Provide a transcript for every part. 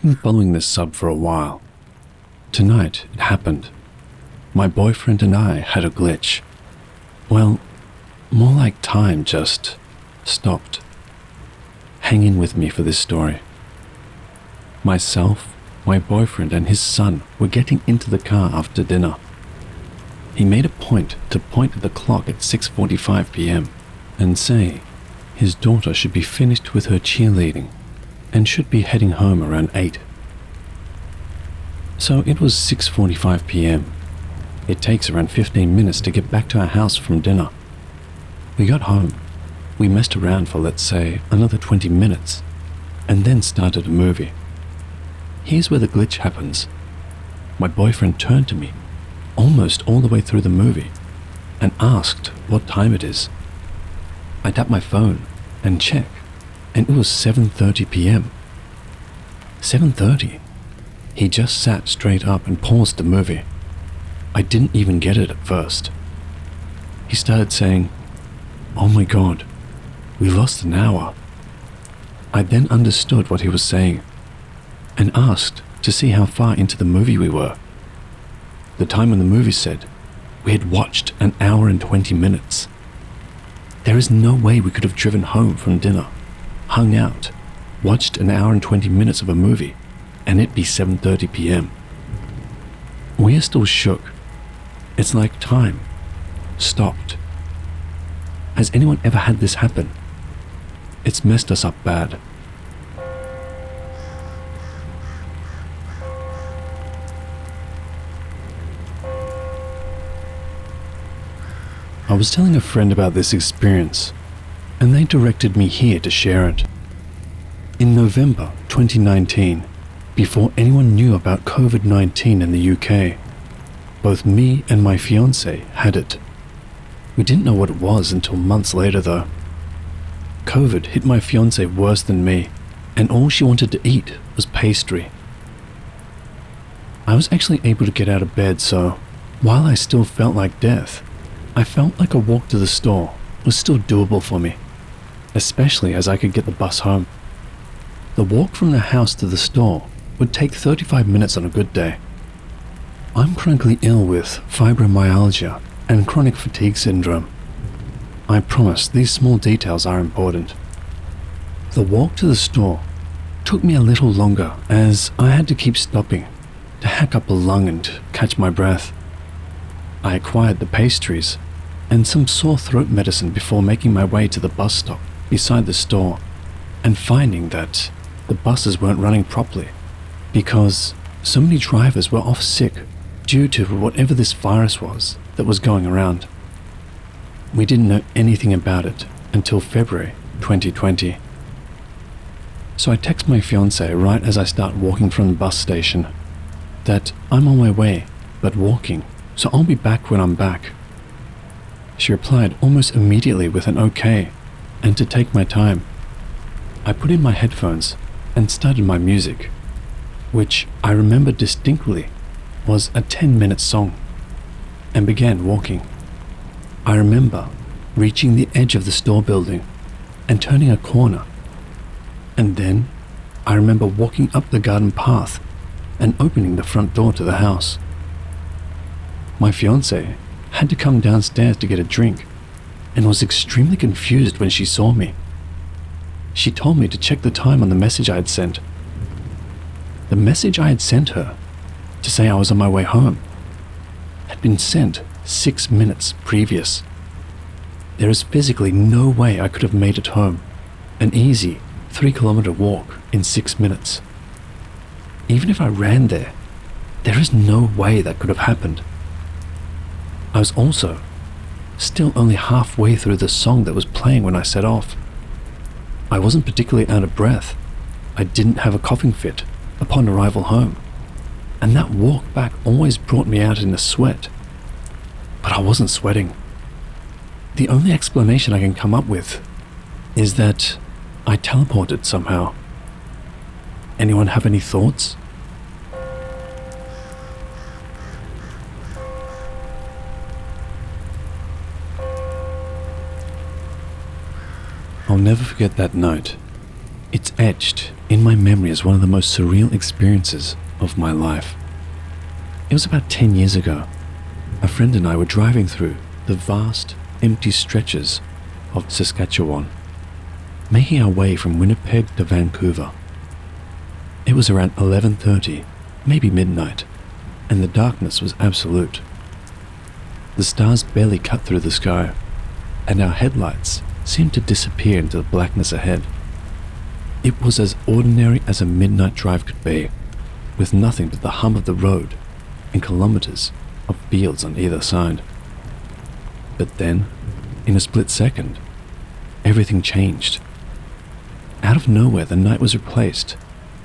been following this sub for a while. Tonight, it happened. My boyfriend and I had a glitch. Well, more like time just stopped. Hang in with me for this story. Myself, my boyfriend and his son were getting into the car after dinner. He made a point to point at the clock at 6:45 p.m. and say his daughter should be finished with her cheerleading and should be heading home around 8. So it was 6:45 p.m. It takes around 15 minutes to get back to our house from dinner. We got home. We messed around for, let's say, another 20 minutes, and then started a movie. Here's where the glitch happens. My boyfriend turned to me, almost all the way through the movie, and asked what time it is. I tapped my phone and checked, and it was 7:30 p.m. 7:30? He just sat straight up and paused the movie. I didn't even get it at first. He started saying, "Oh my God, we lost an hour." I then understood what he was saying and asked to see how far into the movie we were. The time on the movie said we had watched an hour and 20 minutes. There is no way we could have driven home from dinner, hung out, watched an hour and 20 minutes of a movie, and it be 7:30 p.m. We are still shook. It's like time stopped. Has anyone ever had this happen? It's messed us up bad. I was telling a friend about this experience, and they directed me here to share it. In November 2019, before anyone knew about COVID-19 in the UK, both me and my fiancé had it. We didn't know what it was until months later though. COVID hit my fiancé worse than me, and all she wanted to eat was pastry. I was actually able to get out of bed, so while I still felt like death, I felt like a walk to the store was still doable for me, especially as I could get the bus home. The walk from the house to the store would take 35 minutes on a good day. I'm chronically ill with fibromyalgia and chronic fatigue syndrome. I promise these small details are important. The walk to the store took me a little longer as I had to keep stopping to hack up a lung and catch my breath. I acquired the pastries and some sore throat medicine before making my way to the bus stop beside the store and finding that the buses weren't running properly because so many drivers were off sick due to whatever this virus was that was going around. We didn't know anything about it until February 2020. So I text my fiancée right as I start walking from the bus station that I'm on my way, but walking, so I'll be back when I'm back. She replied almost immediately with an okay, and to take my time. I put in my headphones and started my music, which I remember distinctly was a 10-minute song, and began walking. I remember reaching the edge of the store building and turning a corner, and then I remember walking up the garden path and opening the front door to the house. My fiancée had to come downstairs to get a drink and was extremely confused when she saw me. She told me to check the time on the message I had sent. The message I had sent her to say I was on my way home had been sent 6 minutes previous. There is physically no way I could have made it home, an easy 3-kilometer walk in 6 minutes. Even if I ran there is no way that could have happened. I was also still only halfway through the song that was playing when I set off. I wasn't particularly out of breath. I didn't have a coughing fit upon arrival home, and that walk back always brought me out in a sweat. But I wasn't sweating. The only explanation I can come up with is that I teleported somehow. Anyone have any thoughts? I'll never forget that note. It's etched in my memory as one of the most surreal experiences of my life. It was about 10 years ago. A friend and I were driving through the vast, empty stretches of Saskatchewan, making our way from Winnipeg to Vancouver. It was around 11:30, maybe midnight, and the darkness was absolute. The stars barely cut through the sky, and our headlights seemed to disappear into the blackness ahead. It was as ordinary as a midnight drive could be, with nothing but the hum of the road and kilometers of fields on either side. But then, in a split second, everything changed. Out of nowhere, the night was replaced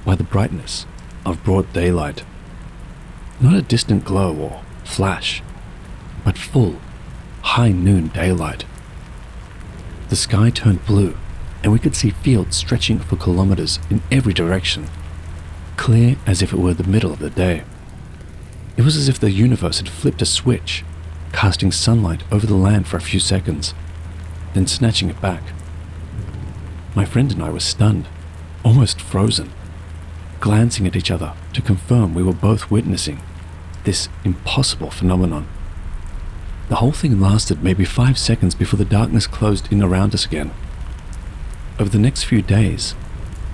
by the brightness of broad daylight. Not a distant glow or flash, but full, high noon daylight. The sky turned blue, and we could see fields stretching for kilometers in every direction, clear as if it were the middle of the day. It was as if the universe had flipped a switch, casting sunlight over the land for a few seconds, then snatching it back. My friend and I were stunned, almost frozen, glancing at each other to confirm we were both witnessing this impossible phenomenon. The whole thing lasted maybe 5 seconds before the darkness closed in around us again. Over the next few days,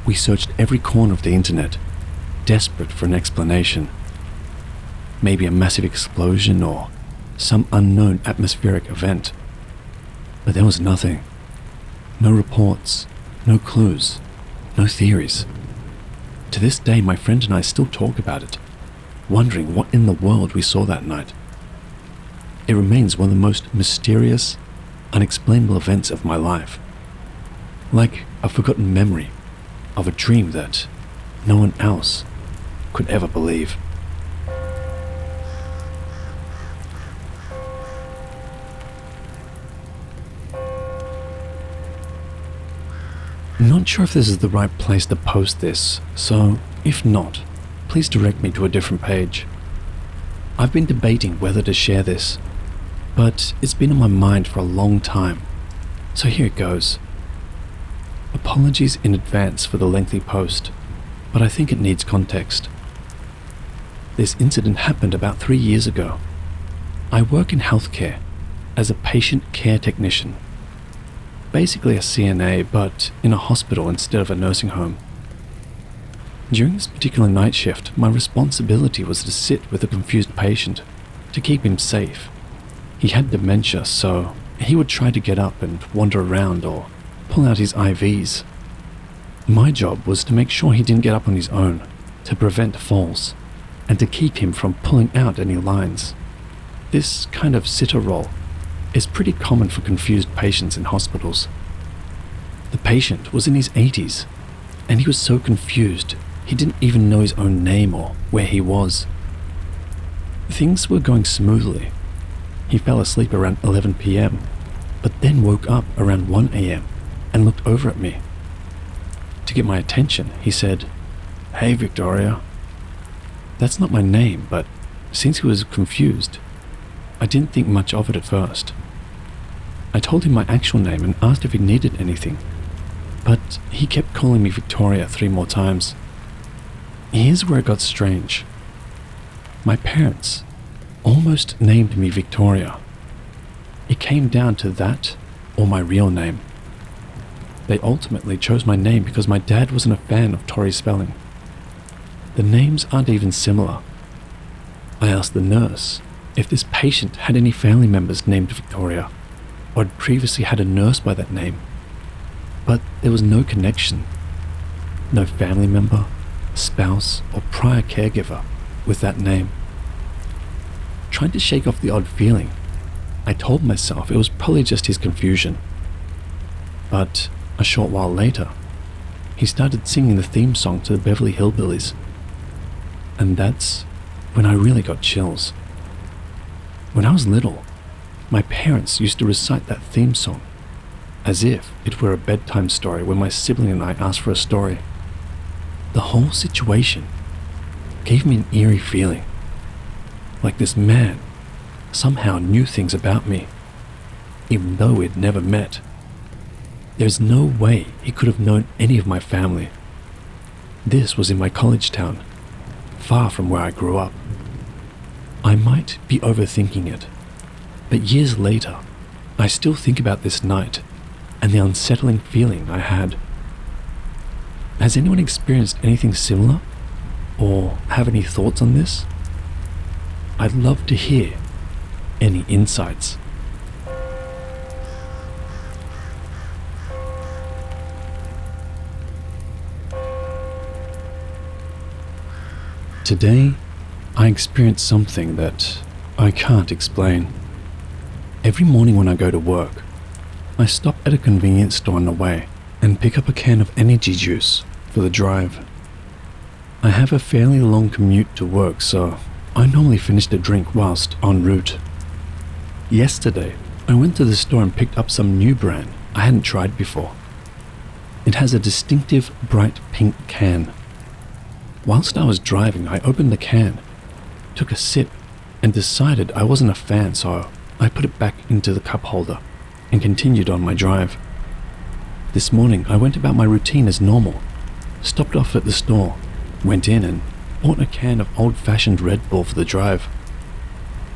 we searched every corner of the internet, desperate for an explanation. Maybe a massive explosion or some unknown atmospheric event. But there was nothing. No reports, no clues, no theories. To this day, my friend and I still talk about it, wondering what in the world we saw that night. It remains one of the most mysterious, unexplainable events of my life. Like a forgotten memory of a dream that no one else could ever believe. Not sure if this is the right place to post this, so if not, please direct me to a different page. I've been debating whether to share this, but it's been on my mind for a long time, so here it goes. Apologies in advance for the lengthy post, but I think it needs context. This incident happened about 3 years ago. I work in healthcare as a patient care technician. Basically a CNA, but in a hospital instead of a nursing home. During this particular night shift, my responsibility was to sit with a confused patient to keep him safe. He had dementia, so he would try to get up and wander around or pull out his IVs. My job was to make sure he didn't get up on his own, to prevent falls, and to keep him from pulling out any lines. This kind of sitter role is pretty common for confused patients in hospitals. The patient was in his 80s, and he was so confused he didn't even know his own name or where he was. Things were going smoothly. He fell asleep around 11 p.m, but then woke up around 1 a.m. and looked over at me. To get my attention, he said, "Hey, Victoria." That's not my name, but since he was confused, I didn't think much of it at first. I told him my actual name and asked if he needed anything, but he kept calling me Victoria 3 more times. Here's where it got strange. My parents almost named me Victoria. It came down to that or my real name. They ultimately chose my name because my dad wasn't a fan of Tory spelling. The names aren't even similar. I asked the nurse if this patient had any family members named Victoria, or had previously had a nurse by that name, but there was no connection. No family member, spouse, or prior caregiver with that name. Trying to shake off the odd feeling, I told myself it was probably just his confusion. But a short while later, he started singing the theme song to the Beverly Hillbillies. And that's when I really got chills. When I was little, my parents used to recite that theme song as if it were a bedtime story when my sibling and I asked for a story. The whole situation gave me an eerie feeling, like this man somehow knew things about me, even though we'd never met. There's no way he could have known any of my family. This was in my college town, far from where I grew up. I might be overthinking it, but years later, I still think about this night and the unsettling feeling I had. Has anyone experienced anything similar, or have any thoughts on this? I'd love to hear any insights. Today, I experienced something that I can't explain. Every morning when I go to work, I stop at a convenience store on the way and pick up a can of energy juice for the drive. I have a fairly long commute to work, so I normally finish the drink whilst en route. Yesterday, I went to the store and picked up some new brand I hadn't tried before. It has a distinctive bright pink can. Whilst I was driving, I opened the can, took a sip, and decided I wasn't a fan, so I put it back into the cup holder and continued on my drive. This morning, I went about my routine as normal, stopped off at the store, went in and bought a can of old-fashioned Red Bull for the drive.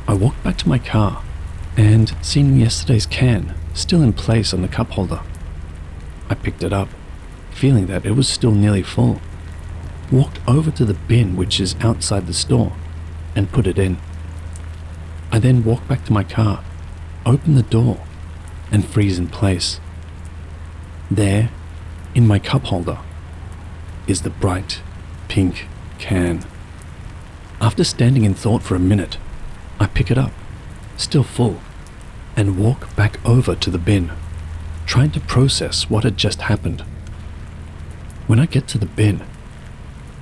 I walked back to my car and, seeing yesterday's can still in place on the cup holder, I picked it up, feeling that it was still nearly full, walked over to the bin which is outside the store and put it in. I then walked back to my car, opened the door and freeze in place. There, in my cup holder, is the bright pink can. After standing in thought for a minute, I pick it up, still full, and walk back over to the bin, trying to process what had just happened. When I get to the bin,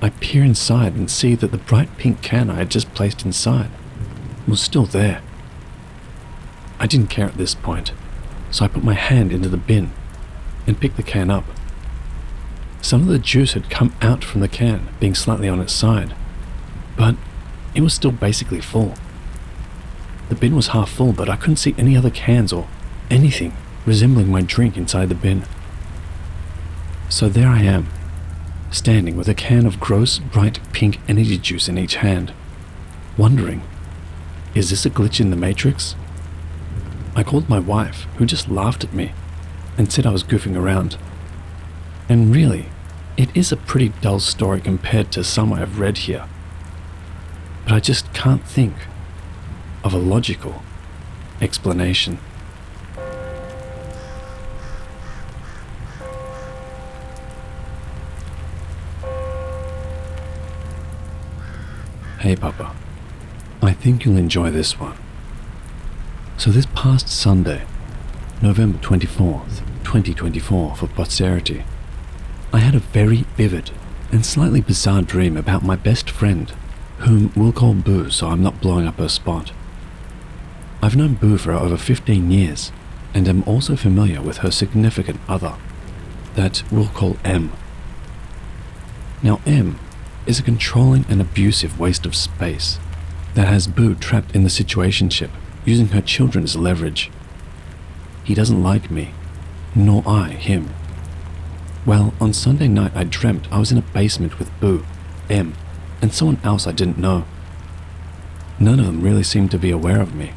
I peer inside and see that the bright pink can I had just placed inside was still there. I didn't care at this point, so I put my hand into the bin and picked the can up. Some of the juice had come out from the can, being slightly on its side, but it was still basically full. The bin was half full, but I couldn't see any other cans or anything resembling my drink inside the bin. So there I am, standing with a can of gross, bright pink energy juice in each hand, wondering, is this a glitch in the Matrix? I called my wife, who just laughed at me and said I was goofing around. And really, it is a pretty dull story compared to some I have read here. But I just can't think of a logical explanation. Hey Papa, I think you'll enjoy this one. So this past Sunday, November 24th, 2024 for posterity, I had a very vivid and slightly bizarre dream about my best friend, whom we'll call Boo so I'm not blowing up her spot. I've known Boo for over 15 years and am also familiar with her significant other, that we'll call M. Now M is a controlling and abusive waste of space that has Boo trapped in the situationship, using her children as leverage. He doesn't like me, nor I him. Well, on Sunday night I dreamt I was in a basement with Boo, M, and someone else I didn't know. None of them really seemed to be aware of me.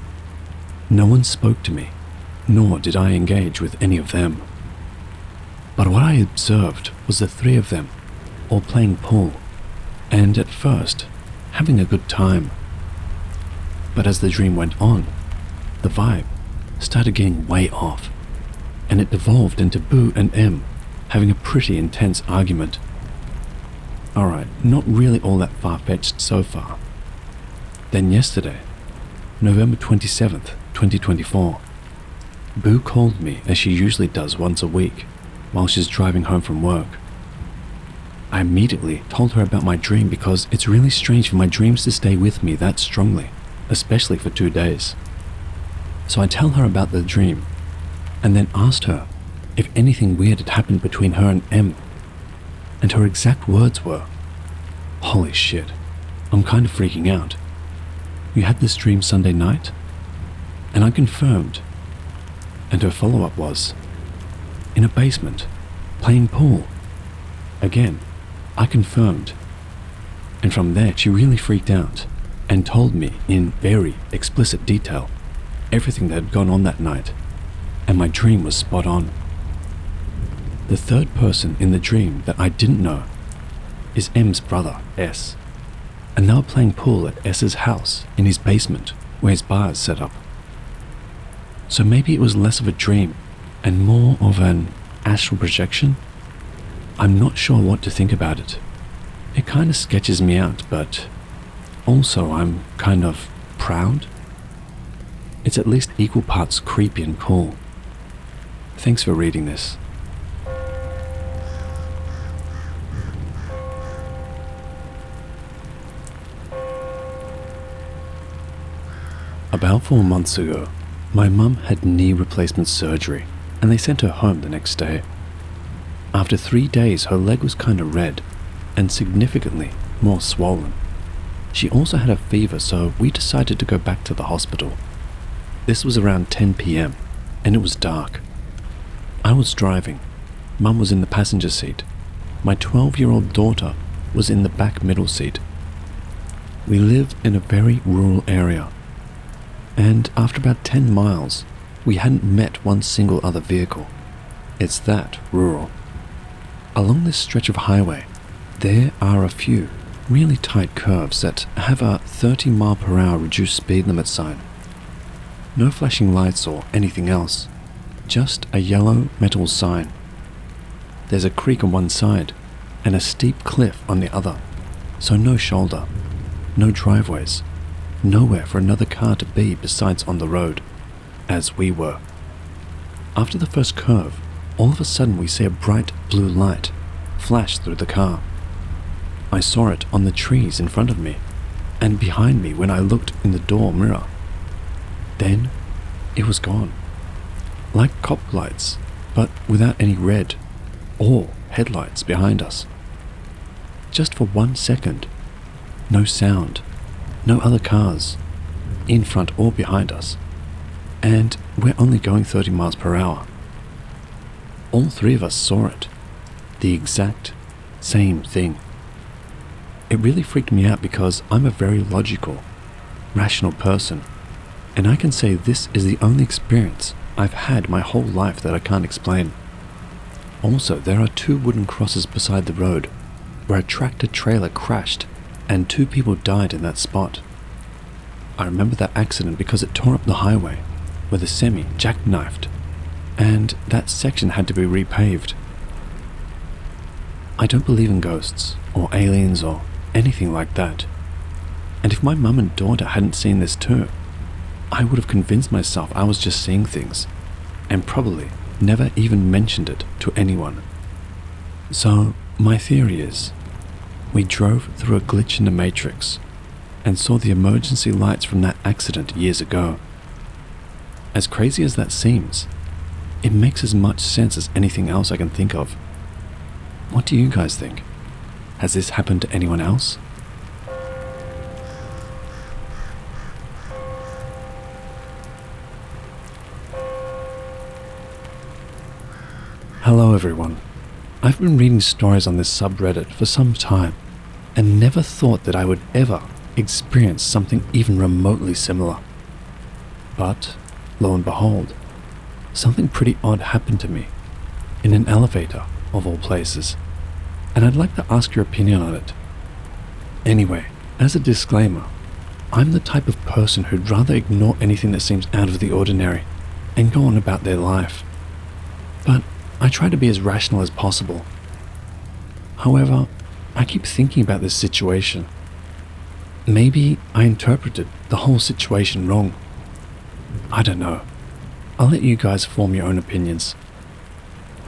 No one spoke to me, nor did I engage with any of them. But what I observed was the three of them, all playing pool, and at first, having a good time. But as the dream went on, the vibe started getting way off, and it devolved into Boo and M having a pretty intense argument. Alright, not really all that far-fetched so far. Then yesterday, November 27th, 2024, Boo called me as she usually does once a week while she's driving home from work. I immediately told her about my dream because it's really strange for my dreams to stay with me that strongly, especially for 2 days. So I tell her about the dream, and then asked her if anything weird had happened between her and M. And her exact words were, "Holy shit, I'm kind of freaking out. You had this dream Sunday night?" And I confirmed. And her follow-up was, "In a basement, playing pool." Again, I confirmed. And from there, she really freaked out and told me in very explicit detail everything that had gone on that night, and my dream was spot on. The third person in the dream that I didn't know is M's brother, S, and they were playing pool at S's house in his basement where his bar is set up. So maybe it was less of a dream and more of an astral projection? I'm not sure what to think about it. It kind of sketches me out, but also I'm kind of proud. It's at least equal parts creepy and cool. Thanks for reading this. About 4 months ago, my mum had knee replacement surgery and they sent her home the next day. After 3 days, her leg was kind of red and significantly more swollen. She also had a fever, so we decided to go back to the hospital. This was around 10 p.m. and it was dark. I was driving. Mum was in the passenger seat. My 12-year-old daughter was in the back middle seat. We lived in a very rural area, and after about 10 miles, we hadn't met one single other vehicle. It's that rural. Along this stretch of highway, there are a few really tight curves that have a 30-mile-per-hour reduced speed limit sign. No flashing lights or anything else, just a yellow metal sign. There's a creek on one side and a steep cliff on the other, so no shoulder, no driveways, nowhere for another car to be besides on the road, as we were. After the first curve, all of a sudden we see a bright blue light flash through the car. I saw it on the trees in front of me and behind me when I looked in the door mirror. Then it was gone, like cop lights, but without any red or headlights behind us. Just for 1 second, no sound, no other cars, in front or behind us, and we're only going 30 miles per hour. All three of us saw it, the exact same thing. It really freaked me out because I'm a very logical, rational person, and I can say this is the only experience I've had my whole life that I can't explain. Also, there are 2 wooden crosses beside the road where a tractor trailer crashed and 2 people died in that spot. I remember that accident because it tore up the highway where the semi jackknifed, and that section had to be repaved. I don't believe in ghosts or aliens or anything like that, and if my mum and daughter hadn't seen this too, I would have convinced myself I was just seeing things and probably never even mentioned it to anyone. So my theory is, we drove through a glitch in the matrix and saw the emergency lights from that accident years ago. As crazy as that seems, it makes as much sense as anything else I can think of. What do you guys think? Has this happened to anyone else? Hello everyone. I've been reading stories on this subreddit for some time and never thought that I would ever experience something even remotely similar. But, lo and behold, something pretty odd happened to me in an elevator of all places, and I'd like to ask your opinion on it. Anyway, as a disclaimer, I'm the type of person who'd rather ignore anything that seems out of the ordinary and go on about their life. But I try to be as rational as possible. However, I keep thinking about this situation. Maybe I interpreted the whole situation wrong. I don't know. I'll let you guys form your own opinions.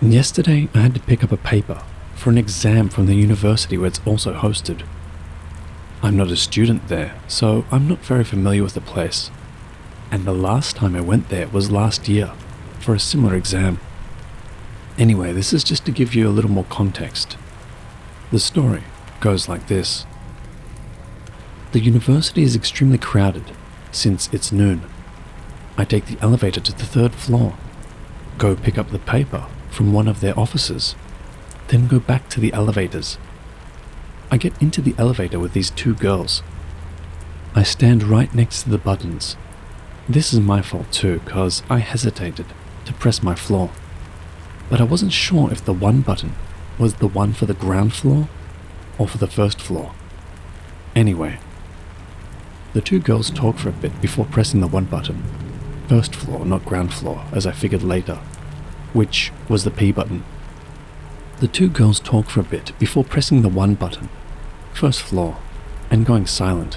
Yesterday, I had to pick up a paper for an exam from the university where it's also hosted. I'm not a student there, so I'm not very familiar with the place. And the last time I went there was last year for a similar exam. Anyway, this is just to give you a little more context. The story goes like this. The university is extremely crowded since it's noon. I take the elevator to the 3rd floor, go pick up the paper from one of their offices, then go back to the elevators. I get into the elevator with these two girls. I stand right next to the buttons. This is my fault too, cause I hesitated to press my floor. But I wasn't sure if the one button was the one for the ground floor or for the first floor. Anyway, the two girls talk for a bit before pressing the one button. First floor, not ground floor, as I figured later, which was the P button. The two girls talk for a bit before pressing the one button, first floor, and going silent.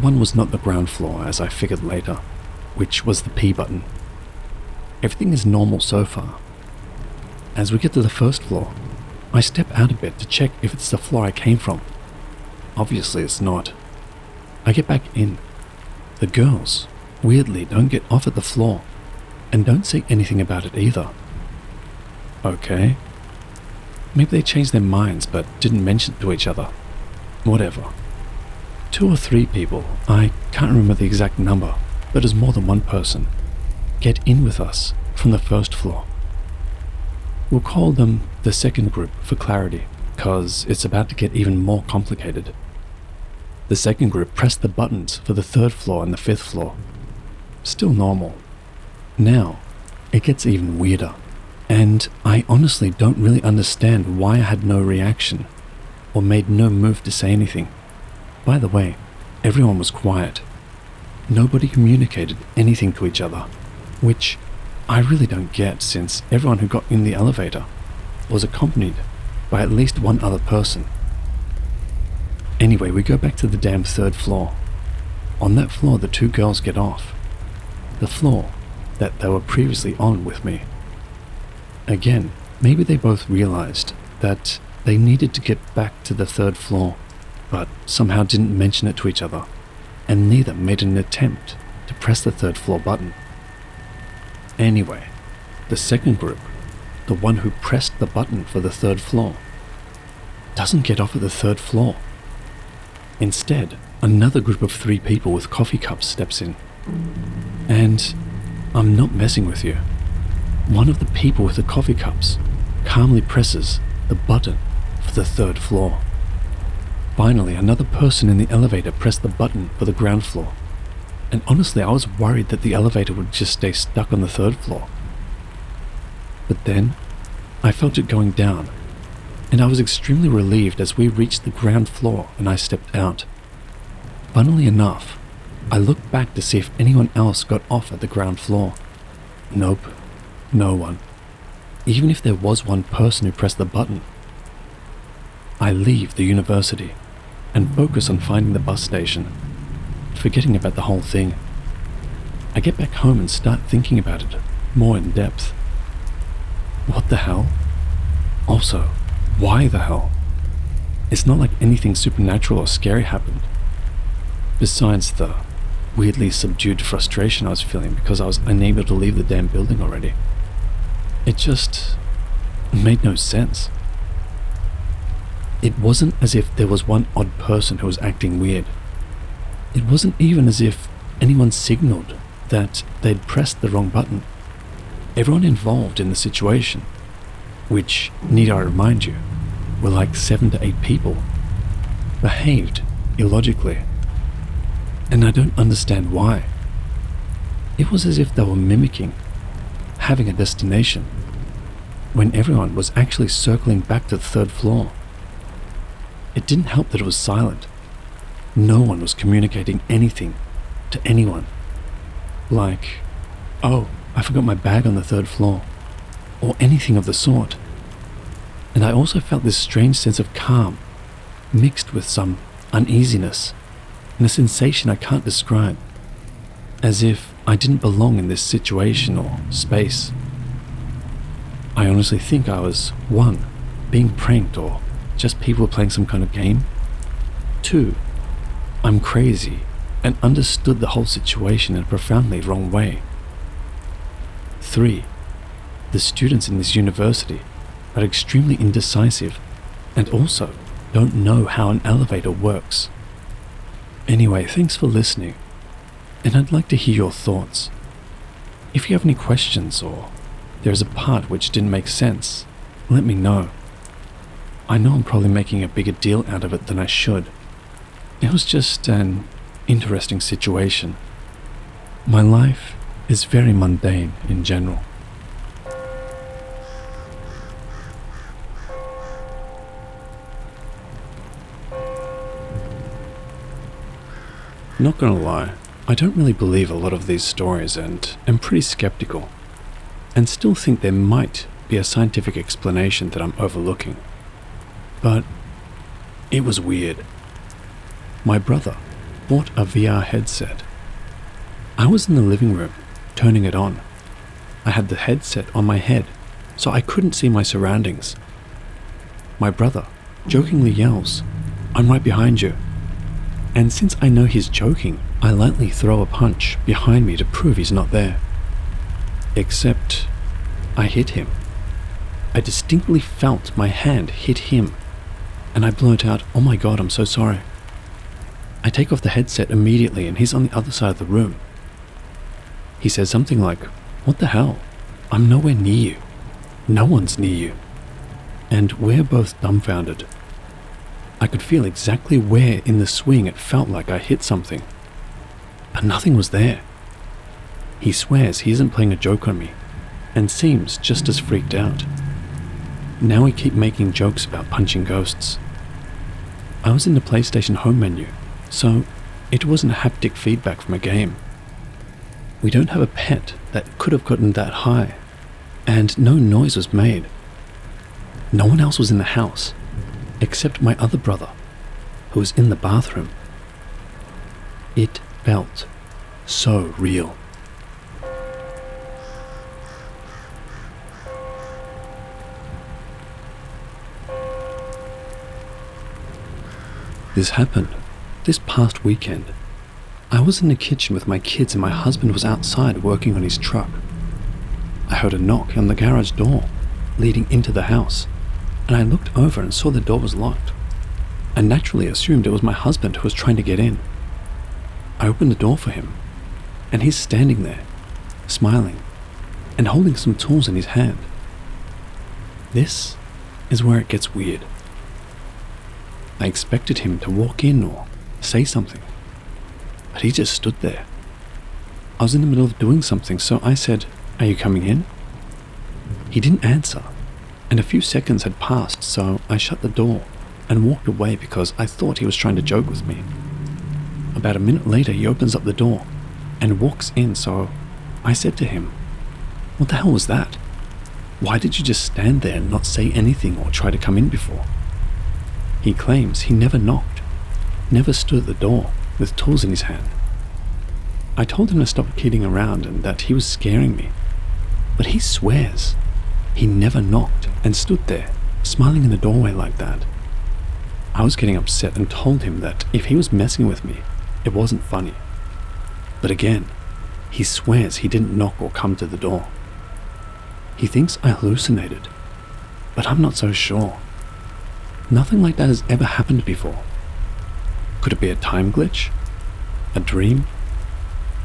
One was not the ground floor, as I figured later, which was the P button. Everything is normal so far. As we get to the first floor, I step out a bit to check if it's the floor I came from. Obviously it's not. I get back in. The girls, weirdly, don't get off at the floor, and don't say anything about it either. Okay. Maybe they changed their minds but didn't mention it to each other. Whatever. 2 or 3 people, I can't remember the exact number, but it's more than one person, get in with us from the first floor. We'll call them the second group for clarity, cause it's about to get even more complicated. The second group pressed the buttons for the 3rd floor and the 5th floor. Still normal. Now, it gets even weirder, and I honestly don't really understand why I had no reaction, or made no move to say anything. By the way, everyone was quiet. Nobody communicated anything to each other, which I really don't get since everyone who got in the elevator was accompanied by at least one other person. Anyway, we go back to the damn 3rd floor. On that floor, the 2 girls get off. The floor that they were previously on with me. Again, maybe they both realized that they needed to get back to the 3rd floor, but somehow didn't mention it to each other, and neither made an attempt to press the 3rd floor button. Anyway, the second group, the one who pressed the button for the 3rd floor, doesn't get off at the 3rd floor. Instead, another group of 3 people with coffee cups steps in. And I'm not messing with you. One of the people with the coffee cups calmly presses the button for the 3rd floor. Finally, another person in the elevator pressed the button for the ground floor. And honestly, I was worried that the elevator would just stay stuck on the 3rd floor. But then, I felt it going down, and I was extremely relieved as we reached the ground floor and I stepped out. Funnily enough, I looked back to see if anyone else got off at the ground floor. Nope, no one. Even if there was one person who pressed the button. I leave the university and focus on finding the bus station, forgetting about the whole thing. I get back home and start thinking about it more in depth. What the hell? Also, why the hell? It's not like anything supernatural or scary happened. Besides the weirdly subdued frustration I was feeling because I was unable to leave the damn building already. It just made no sense. It wasn't as if there was one odd person who was acting weird. It wasn't even as if anyone signaled that they'd pressed the wrong button. Everyone involved in the situation, which, need I remind you, were like 7 to 8 people, behaved illogically. And I don't understand why. It was as if they were mimicking having a destination, when everyone was actually circling back to the 3rd floor. It didn't help that it was silent. No one was communicating anything to anyone. Like, oh, I forgot my bag on the 3rd floor, or anything of the sort. And I also felt this strange sense of calm, mixed with some uneasiness, and a sensation I can't describe, as if I didn't belong in this situation or space. I honestly think I was, 1, being pranked or just people playing some kind of game. 2, I'm crazy and understood the whole situation in a profoundly wrong way. 3, the students in this university are extremely indecisive and also don't know how an elevator works. Anyway, thanks for listening, and I'd like to hear your thoughts. If you have any questions or there's a part which didn't make sense, let me know. I know I'm probably making a bigger deal out of it than I should. It was just an interesting situation. My life is very mundane in general. Not gonna lie, I don't really believe a lot of these stories and am pretty skeptical, and still think there might be a scientific explanation that I'm overlooking. But it was weird. My brother bought a VR headset. I was in the living room, turning it on. I had the headset on my head, so I couldn't see my surroundings. My brother jokingly yells, "I'm right behind you." And since I know he's joking, I lightly throw a punch behind me to prove he's not there. Except, I hit him. I distinctly felt my hand hit him, and I blurt out, "Oh my god, I'm so sorry." I take off the headset immediately and he's on the other side of the room. He says something like, "What the hell? I'm nowhere near you. No one's near you." And we're both dumbfounded. I could feel exactly where in the swing it felt like I hit something, but nothing was there. He swears he isn't playing a joke on me, and seems just as freaked out. Now we keep making jokes about punching ghosts. I was in the PlayStation home menu, so it wasn't haptic feedback from a game. We don't have a pet that could have gotten that high, and no noise was made. No one else was in the house, except my other brother, who was in the bathroom. It felt so real. This happened this past weekend. I was in the kitchen with my kids and my husband was outside working on his truck. I heard a knock on the garage door leading into the house, and I looked over and saw the door was locked. I naturally assumed it was my husband who was trying to get in. I opened the door for him, and he's standing there, smiling, and holding some tools in his hand. This is where it gets weird. I expected him to walk in or say something, but he just stood there. I was in the middle of doing something, so I said, "Are you coming in?" He didn't answer, and a few seconds had passed, so I shut the door and walked away because I thought he was trying to joke with me. About a minute later, he opens up the door and walks in, so I said to him, "What the hell was that? Why did you just stand there and not say anything or try to come in before?" He claims he never knocked, never stood at the door with tools in his hand. I told him to stop kidding around and that he was scaring me, but he swears he never knocked and stood there, smiling in the doorway like that. I was getting upset and told him that if he was messing with me, it wasn't funny. But again, he swears he didn't knock or come to the door. He thinks I hallucinated, but I'm not so sure. Nothing like that has ever happened before. Could it be a time glitch? A dream?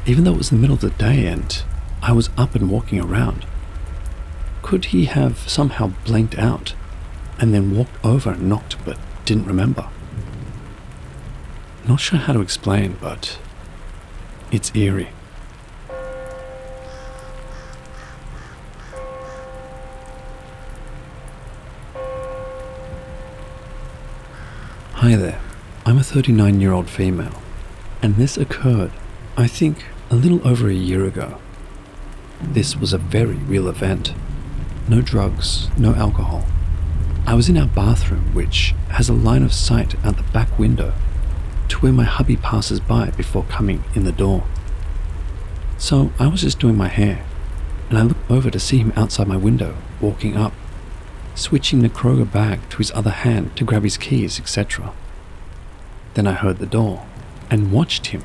Even though it was the middle of the day and I was up and walking around, could he have somehow blanked out and then walked over and knocked but didn't remember? Not sure how to explain, but it's eerie. Hi there, I'm a 39-year-old female, and this occurred, I think, a little over a year ago. This was a very real event. No drugs, no alcohol. I was in our bathroom, which has a line of sight out the back window to where my hubby passes by before coming in the door. So I was just doing my hair, and I looked over to see him outside my window, walking up, switching the Kroger bag to his other hand to grab his keys, etc. Then I heard the door and watched him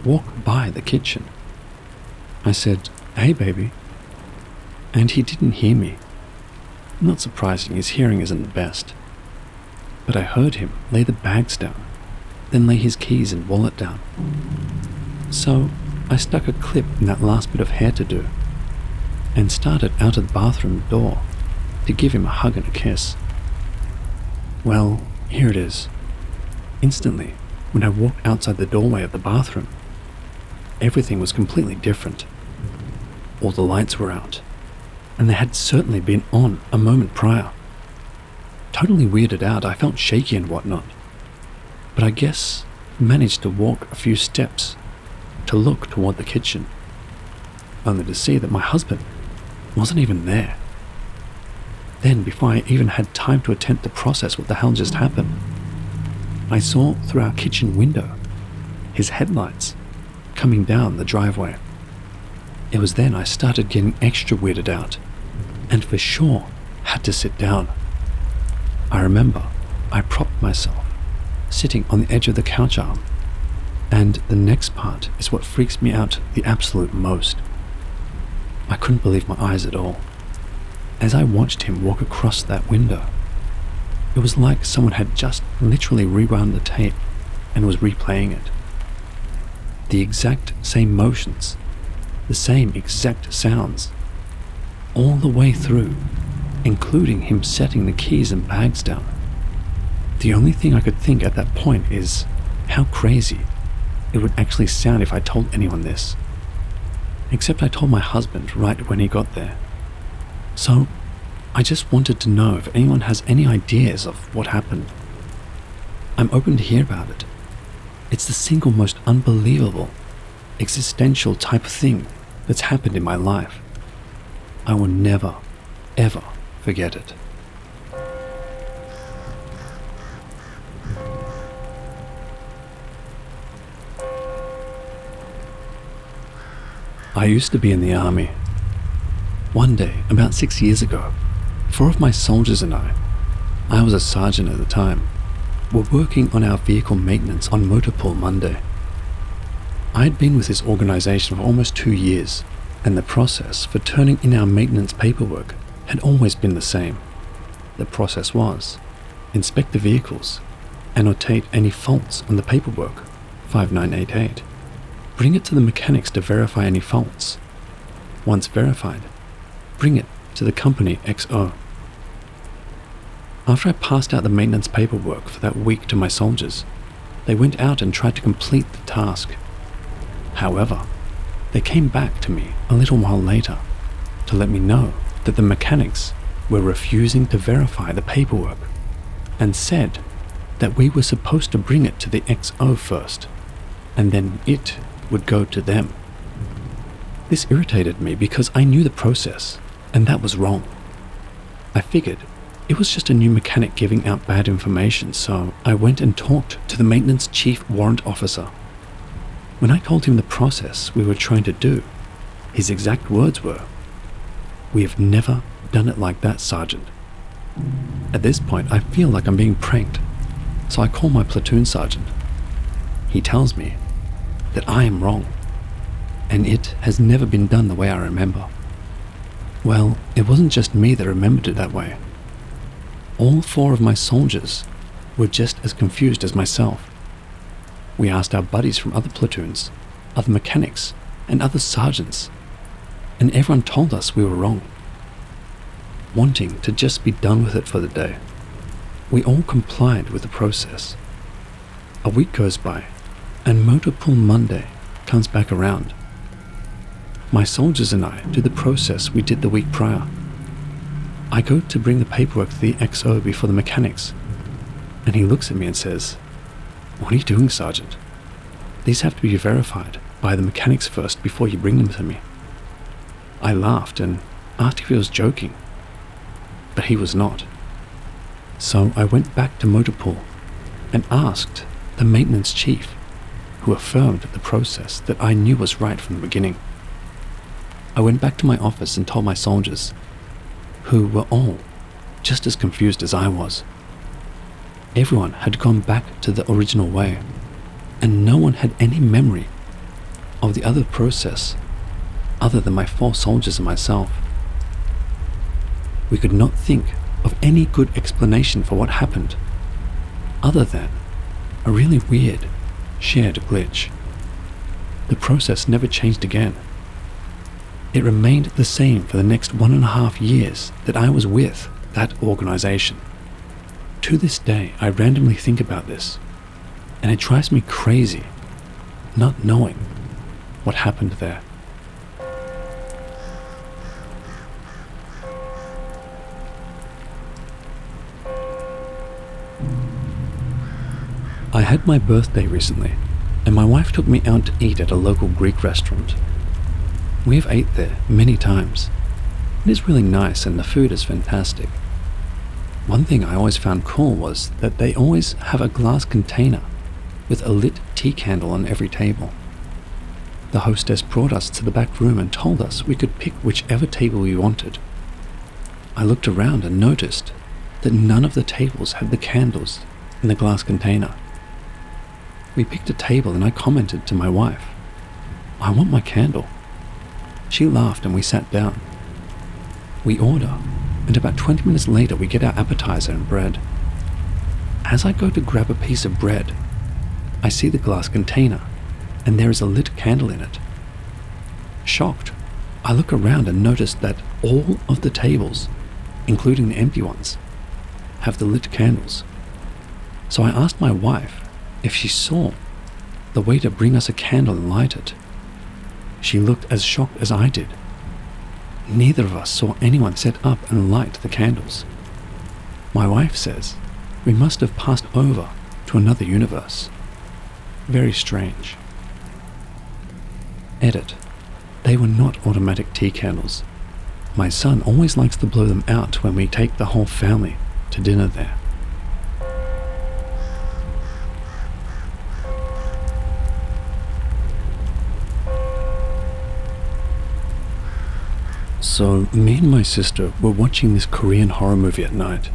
walk by the kitchen. I said, "Hey baby," and he didn't hear me. Not surprising, his hearing isn't the best. But I heard him lay the bags down, then lay his keys and wallet down. So I stuck a clip in that last bit of hair to do and started out of the bathroom door to give him a hug and a kiss. Well, here it is. Instantly, when I walked outside the doorway of the bathroom, everything was completely different. All the lights were out, and they had certainly been on a moment prior. Totally weirded out, I felt shaky and whatnot, but I guess managed to walk a few steps to look toward the kitchen, only to see that my husband wasn't even there. Then, before I even had time to attempt to process what the hell just happened, I saw through our kitchen window his headlights coming down the driveway. It was then I started getting extra weirded out, and for sure had to sit down. I remember I propped myself, sitting on the edge of the couch arm, and the next part is what freaks me out the absolute most. I couldn't believe my eyes at all. As I watched him walk across that window, it was like someone had just literally rewound the tape and was replaying it. The exact same motions, the same exact sounds, all the way through, including him setting the keys and bags down. The only thing I could think at that point is how crazy it would actually sound if I told anyone this. Except I told my husband right when he got there. So, I just wanted to know if anyone has any ideas of what happened. I'm open to hear about it. It's the single most unbelievable, existential type of thing that's happened in my life. I will never, ever forget it. I used to be in the army. One day, about 6 years ago, 4 of my soldiers and I was a sergeant at the time, were working on our vehicle maintenance on Motor Pool Monday. I had been with this organization for almost 2 years, and the process for turning in our maintenance paperwork had always been the same. The process was, inspect the vehicles, annotate any faults on the paperwork, 5988, bring it to the mechanics to verify any faults. Once verified, bring it to the company XO. After I passed out the maintenance paperwork for that week to my soldiers, they went out and tried to complete the task. However, they came back to me a little while later to let me know that the mechanics were refusing to verify the paperwork and said that we were supposed to bring it to the XO first, and then it would go to them. This irritated me because I knew the process, and that was wrong. I figured it was just a new mechanic giving out bad information, so I went and talked to the maintenance chief warrant officer. When I told him the process we were trying to do, his exact words were, "We have never done it like that, Sergeant." At this point, I feel like I'm being pranked, so I call my platoon sergeant. He tells me that I am wrong, and it has never been done the way I remember. Well, it wasn't just me that remembered it that way. All 4 of my soldiers were just as confused as myself. We asked our buddies from other platoons, other mechanics, and other sergeants, and everyone told us we were wrong, wanting to just be done with it for the day. We all complied with the process. A week goes by, and Motor Pool Monday comes back around. My soldiers and I do the process we did the week prior. I go to bring the paperwork to the XO before the mechanics, and he looks at me and says, "What are you doing, Sergeant? These have to be verified by the mechanics first before you bring them to me." I laughed and asked if he was joking, but he was not. So I went back to Motor Pool and asked the maintenance chief, who affirmed the process that I knew was right from the beginning. I went back to my office and told my soldiers, who were all just as confused as I was. Everyone had gone back to the original way, and no one had any memory of the other process other than my 4 soldiers and myself. We could not think of any good explanation for what happened, other than a really weird, shared glitch. The process never changed again. It remained the same for the next 1.5 years that I was with that organization. To this day, I randomly think about this, and it drives me crazy not knowing what happened there. I had my birthday recently, and my wife took me out to eat at a local Greek restaurant. We have ate there many times. It is really nice and the food is fantastic. One thing I always found cool was that they always have a glass container with a lit tea candle on every table. The hostess brought us to the back room and told us we could pick whichever table we wanted. I looked around and noticed that none of the tables had the candles in the glass container. We picked a table and I commented to my wife, "I want my candle." She laughed and we sat down. We order, and about 20 minutes later we get our appetizer and bread. As I go to grab a piece of bread, I see the glass container, and there is a lit candle in it. Shocked, I look around and notice that all of the tables, including the empty ones, have the lit candles. So I asked my wife if she saw the waiter bring us a candle and light it. She looked as shocked as I did. Neither of us saw anyone set up and light the candles. My wife says we must have passed over to another universe. Very strange. Edit. They were not automatic tea candles. My son always likes to blow them out when we take the whole family to dinner there. So, me and my sister were watching this Korean horror movie at night.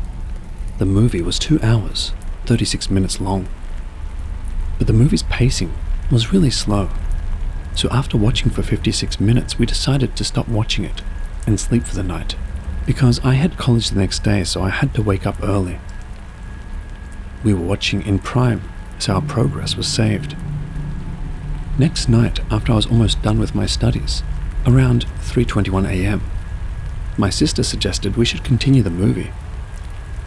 The movie was 2 hours, 36 minutes long. But the movie's pacing was really slow. So after watching for 56 minutes, we decided to stop watching it and sleep for the night, because I had college the next day, so I had to wake up early. We were watching in Prime, so our progress was saved. Next night, after I was almost done with my studies, around 3:21 a.m., my sister suggested we should continue the movie.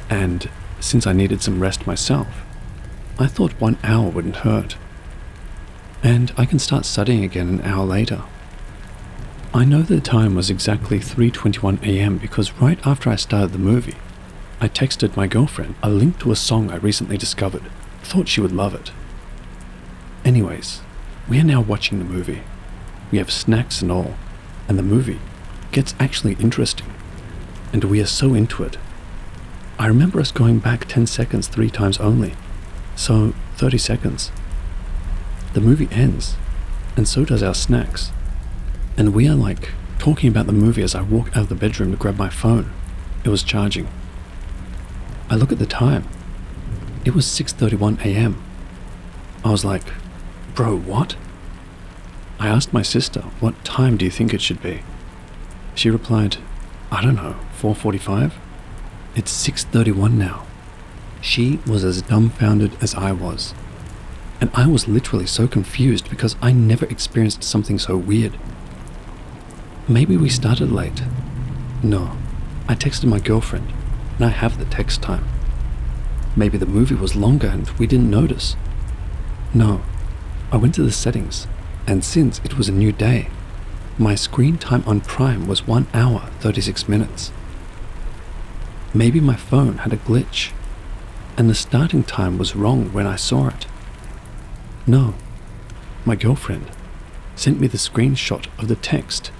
And since I needed some rest myself, I thought 1 hour wouldn't hurt. And I can start studying again an hour later. I know the time was exactly 3:21 a.m. because right after I started the movie, I texted my girlfriend a link to a song I recently discovered. Thought she would love it. Anyways, we are now watching the movie. We have snacks and all, and the movie gets actually interesting, and we are so into it. I remember us going back 10 seconds 3 times only, so 30 seconds. The movie ends, and so does our snacks, and we are like talking about the movie as I walk out of the bedroom to grab my phone. It was charging. I look at the time. It was 6:31 a.m. I was like, bro, what? I asked my sister, what time do you think it should be? She replied, I don't know, 4:45? It's 6:31 now. She was as dumbfounded as I was. And I was literally so confused because I never experienced something so weird. Maybe we started late. No, I texted my girlfriend, and I have the text time. Maybe the movie was longer and we didn't notice. No, I went to the settings, and since it was a new day, my screen time on Prime was 1 hour, 36 minutes. Maybe my phone had a glitch, and the starting time was wrong when I saw it. No, my girlfriend sent me the screenshot of the text,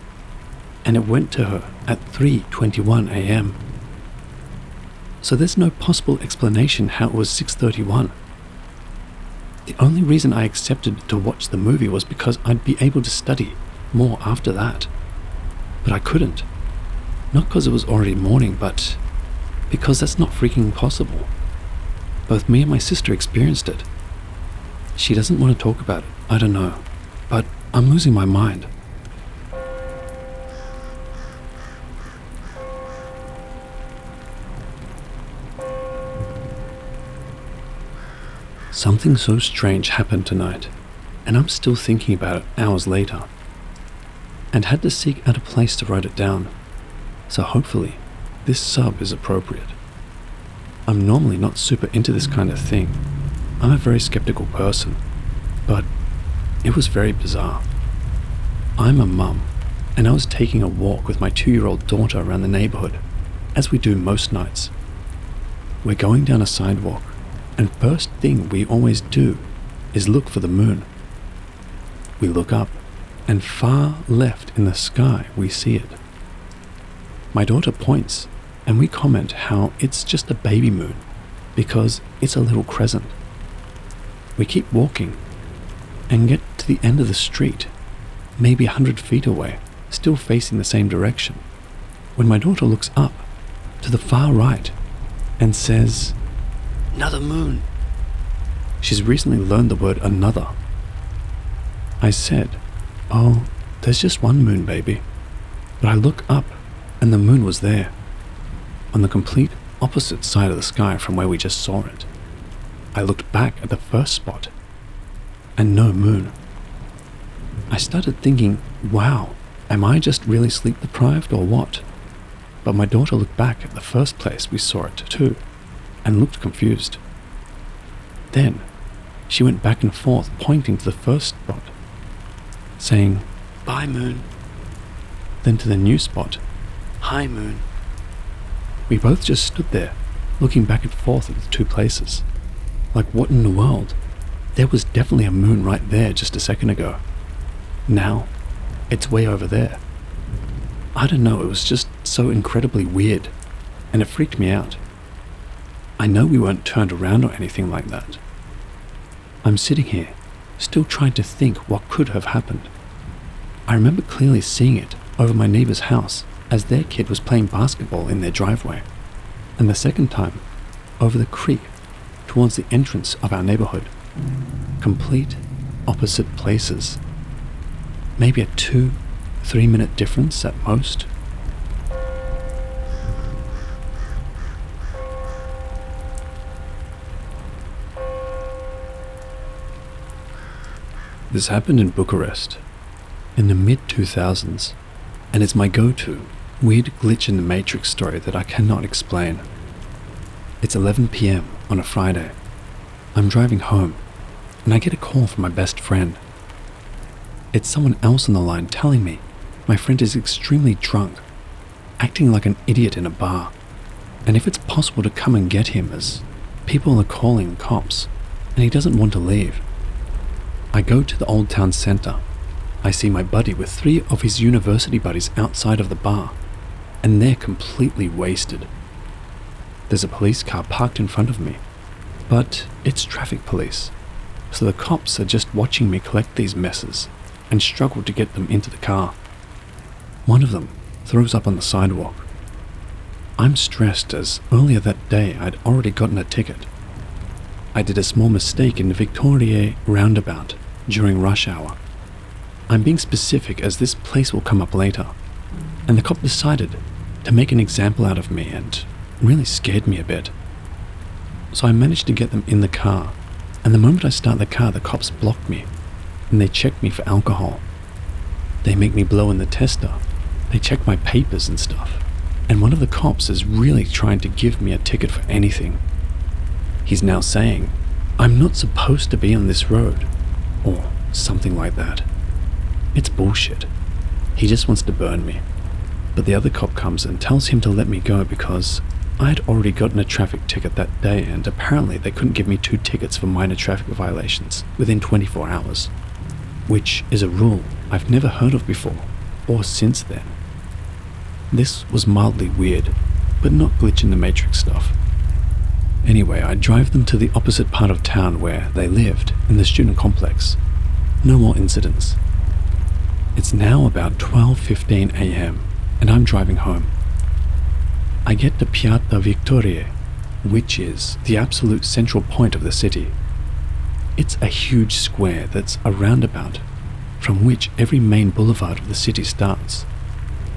and it went to her at 3:21 a.m. So there's no possible explanation how it was 6:31. The only reason I accepted to watch the movie was because I'd be able to study more after that. But I couldn't. Not because it was already morning, but because that's not freaking possible. Both me and my sister experienced it. She doesn't want to talk about it, I don't know, but I'm losing my mind. Something so strange happened tonight, and I'm still thinking about it hours later, and had to seek out a place to write it down, so hopefully this sub is appropriate. I'm normally not super into this kind of thing. I'm a very skeptical person, but it was very bizarre. I'm a mum, and I was taking a walk with my 2-year-old daughter around the neighborhood, as we do most nights. We're going down a sidewalk, and first thing we always do is look for the moon. We look up, and far left in the sky we see it. My daughter points, and we comment how it's just a baby moon, because it's a little crescent. We keep walking, and get to the end of the street, maybe 100 feet away, still facing the same direction, when my daughter looks up to the far right and says, "Another moon." She's recently learned the word "another." I said, "Oh, there's just one moon, baby." But I look up and the moon was there, on the complete opposite side of the sky from where we just saw it. I looked back at the first spot and no moon. I started thinking, wow, am I just really sleep deprived or what? But my daughter looked back at the first place we saw it too, and looked confused. Then, she went back and forth pointing to the first spot, saying, "Bye, moon." Then to the new spot, "Hi, moon." We both just stood there, looking back and forth at the two places. Like, what in the world? There was definitely a moon right there just a second ago. Now, it's way over there. I don't know, it was just so incredibly weird, and it freaked me out. I know we weren't turned around or anything like that. I'm sitting here, still trying to think what could have happened. I remember clearly seeing it over my neighbor's house as their kid was playing basketball in their driveway, and the second time, over the creek towards the entrance of our neighborhood. Complete opposite places. Maybe a 2-3 minute difference at most. This happened in Bucharest in the mid-2000s, and it's my go-to weird glitch in the Matrix story that I cannot explain. It's 11 p.m. on a Friday. I'm driving home, and I get a call from my best friend. It's someone else on the line telling me my friend is extremely drunk, acting like an idiot in a bar, and if it's possible to come and get him as people are calling cops, and he doesn't want to leave. I go to the Old Town Center. I see my buddy with 3 of his university buddies outside of the bar, and they're completely wasted. There's a police car parked in front of me, but it's traffic police, so the cops are just watching me collect these messes and struggle to get them into the car. One of them throws up on the sidewalk. I'm stressed as earlier that day I'd already gotten a ticket. I did a small mistake in the Victoria roundabout during rush hour. I'm being specific as this place will come up later, and the cop decided to make an example out of me and really scared me a bit. So I managed to get them in the car, and the moment I start the car, the cops block me, and they check me for alcohol. They make me blow in the tester. They check my papers and stuff, and one of the cops is really trying to give me a ticket for anything. He's now saying, I'm not supposed to be on this road, or something like that. It's bullshit. He just wants to burn me. But the other cop comes and tells him to let me go because I had already gotten a traffic ticket that day, and apparently they couldn't give me 2 tickets for minor traffic violations within 24 hours, which is a rule I've never heard of before, or since then. This was mildly weird, but not glitch in the Matrix stuff. Anyway, I drive them to the opposite part of town where they lived, in the student complex. No more incidents. It's now about 12:15 a.m. and I'm driving home. I get to Piazza Victoria, which is the absolute central point of the city. It's a huge square that's a roundabout from which every main boulevard of the city starts.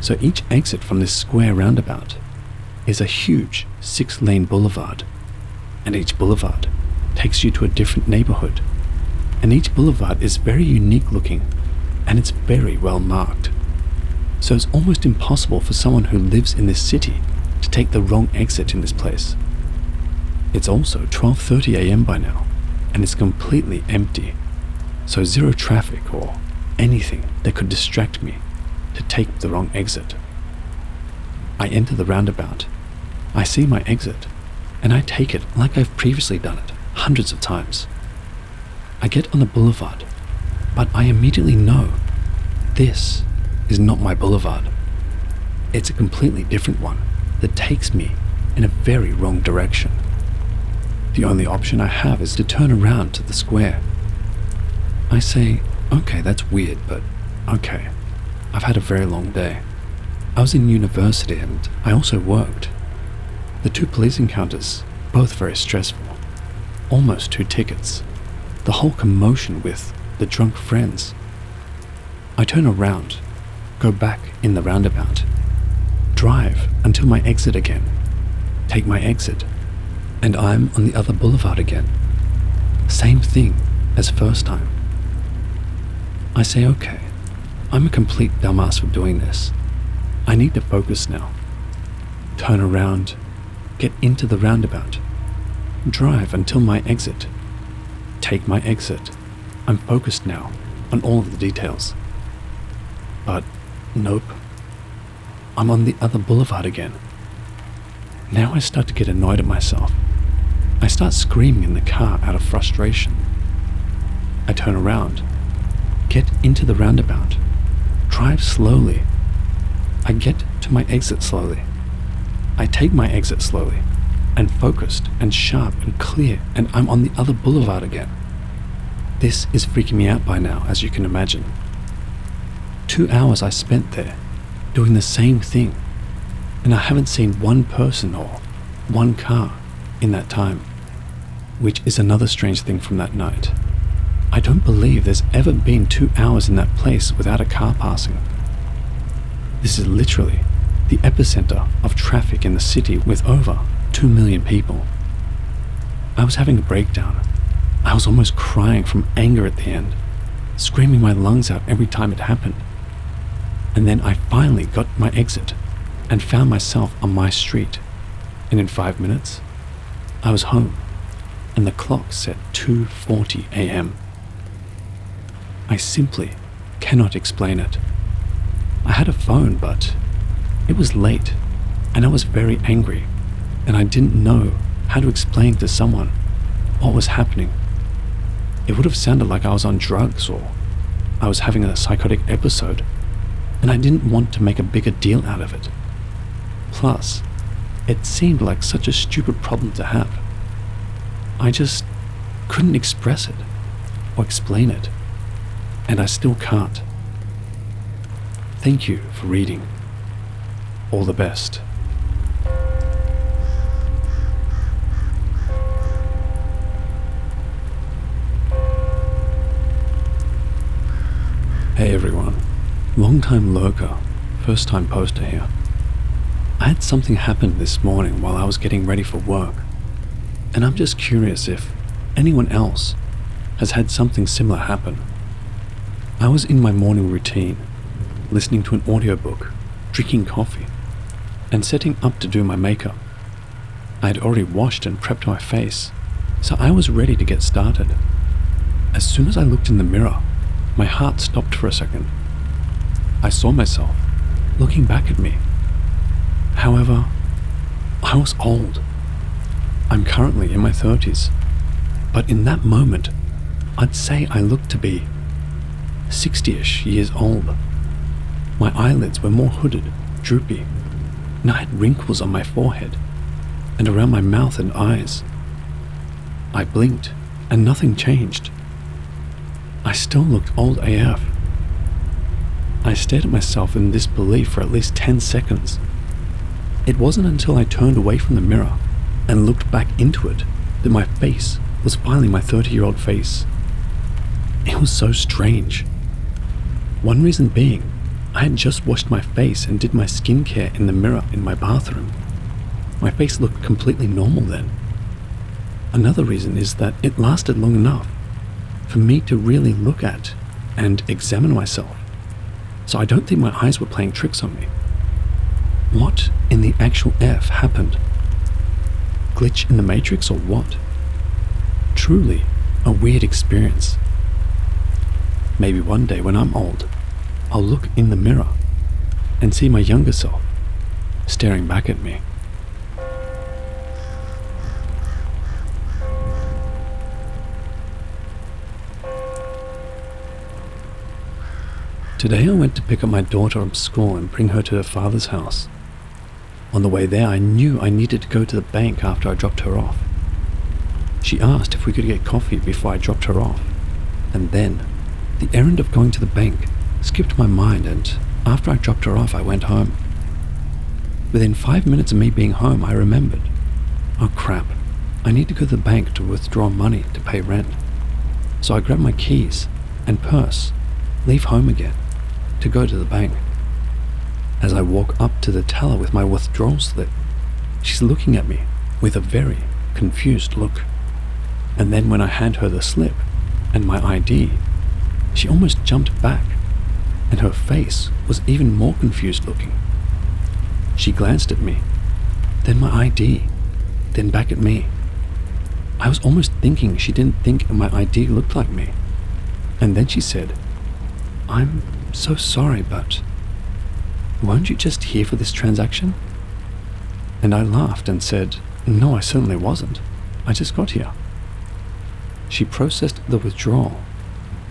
So each exit from this square roundabout is a huge 6-lane boulevard, and each boulevard takes you to a different neighborhood. And each boulevard is very unique looking, and it's very well marked. So it's almost impossible for someone who lives in this city to take the wrong exit in this place. It's also 12:30 a.m. by now, and it's completely empty, so zero traffic or anything that could distract me to take the wrong exit. I enter the roundabout, I see my exit, and I take it like I've previously done it hundreds of times. I get on the boulevard, but I immediately know this is not my boulevard. It's a completely different one that takes me in a very wrong direction. The only option I have is to turn around to the square. I say, okay, that's weird, but okay. I've had a very long day. I was in university and I also worked. The 2 police encounters, both very stressful. Almost 2 tickets. The whole commotion with the drunk friends. I turn around, go back in the roundabout, drive until my exit again, take my exit, and I'm on the other boulevard again. Same thing as first time. I say, okay, I'm a complete dumbass for doing this. I need to focus now. Turn around, get into the roundabout, drive until my exit, take my exit. I'm focused now on all of the details. But nope, I'm on the other boulevard again. Now I start to get annoyed at myself. I start screaming in the car out of frustration. I turn around, get into the roundabout, drive slowly. I get to my exit slowly. I take my exit slowly, and focused and sharp and clear, and I'm on the other boulevard again. This is freaking me out by now, as you can imagine. 2 hours I spent there, doing the same thing, and I haven't seen one person or one car in that time, which is another strange thing from that night. I don't believe there's ever been 2 hours in that place without a car passing. This is literally the epicenter of traffic in the city with over 2 million people. I was having a breakdown. I was almost crying from anger at the end, screaming my lungs out every time it happened. And then I finally got my exit and found myself on my street. And in 5 minutes, I was home, and the clock said 2:40 a.m. I simply cannot explain it. I had a phone, but it was late, and I was very angry, and I didn't know how to explain to someone what was happening. It would have sounded like I was on drugs or I was having a psychotic episode, and I didn't want to make a bigger deal out of it. Plus, it seemed like such a stupid problem to have. I just couldn't express it or explain it, and I still can't. Thank you for reading. All the best. Hey everyone, long-time lurker, first-time poster here. I had something happen this morning while I was getting ready for work, and I'm just curious if anyone else has had something similar happen. I was in my morning routine, listening to an audiobook, drinking coffee, and setting up to do my makeup. I had already washed and prepped my face, so I was ready to get started. As soon as I looked in the mirror, my heart stopped for a second. I saw myself looking back at me. However, I was old. I'm currently in my 30s, but in that moment, I'd say I looked to be 60-ish years old. My eyelids were more hooded, droopy, and I had wrinkles on my forehead and around my mouth and eyes. I blinked, and nothing changed. I still looked old AF. I stared at myself in disbelief for at least 10 seconds. It wasn't until I turned away from the mirror and looked back into it that my face was finally my 30-year-old face. It was so strange. One reason being, I had just washed my face and did my skincare in the mirror in my bathroom. My face looked completely normal then. Another reason is that it lasted long enough for me to really look at and examine myself, so I don't think my eyes were playing tricks on me. What in the actual F happened? glitch in the Matrix or what? Truly a weird experience. Maybe one day when I'm old, I'll look in the mirror and see my younger self staring back at me. Today I went to pick up my daughter from school and bring her to her father's house. On the way there, I knew I needed to go to the bank after I dropped her off. She asked if we could get coffee before I dropped her off, and then the errand of going to the bank skipped my mind, and after I dropped her off, I went home. Within 5 minutes of me being home, I remembered, oh crap, I need to go to the bank to withdraw money to pay rent. So I grabbed my keys and purse, leave home again, to go to the bank. As I walk up to the teller with my withdrawal slip, she's looking at me with a very confused look. And then when I hand her the slip and my ID, she almost jumped back, and her face was even more confused looking. She glanced at me, then my ID, then back at me. I was almost thinking she didn't think my ID looked like me. And then she said, "I'm so sorry, but weren't you just here for this transaction?" And I laughed and said, "No, I certainly wasn't. I just got here." She processed the withdrawal.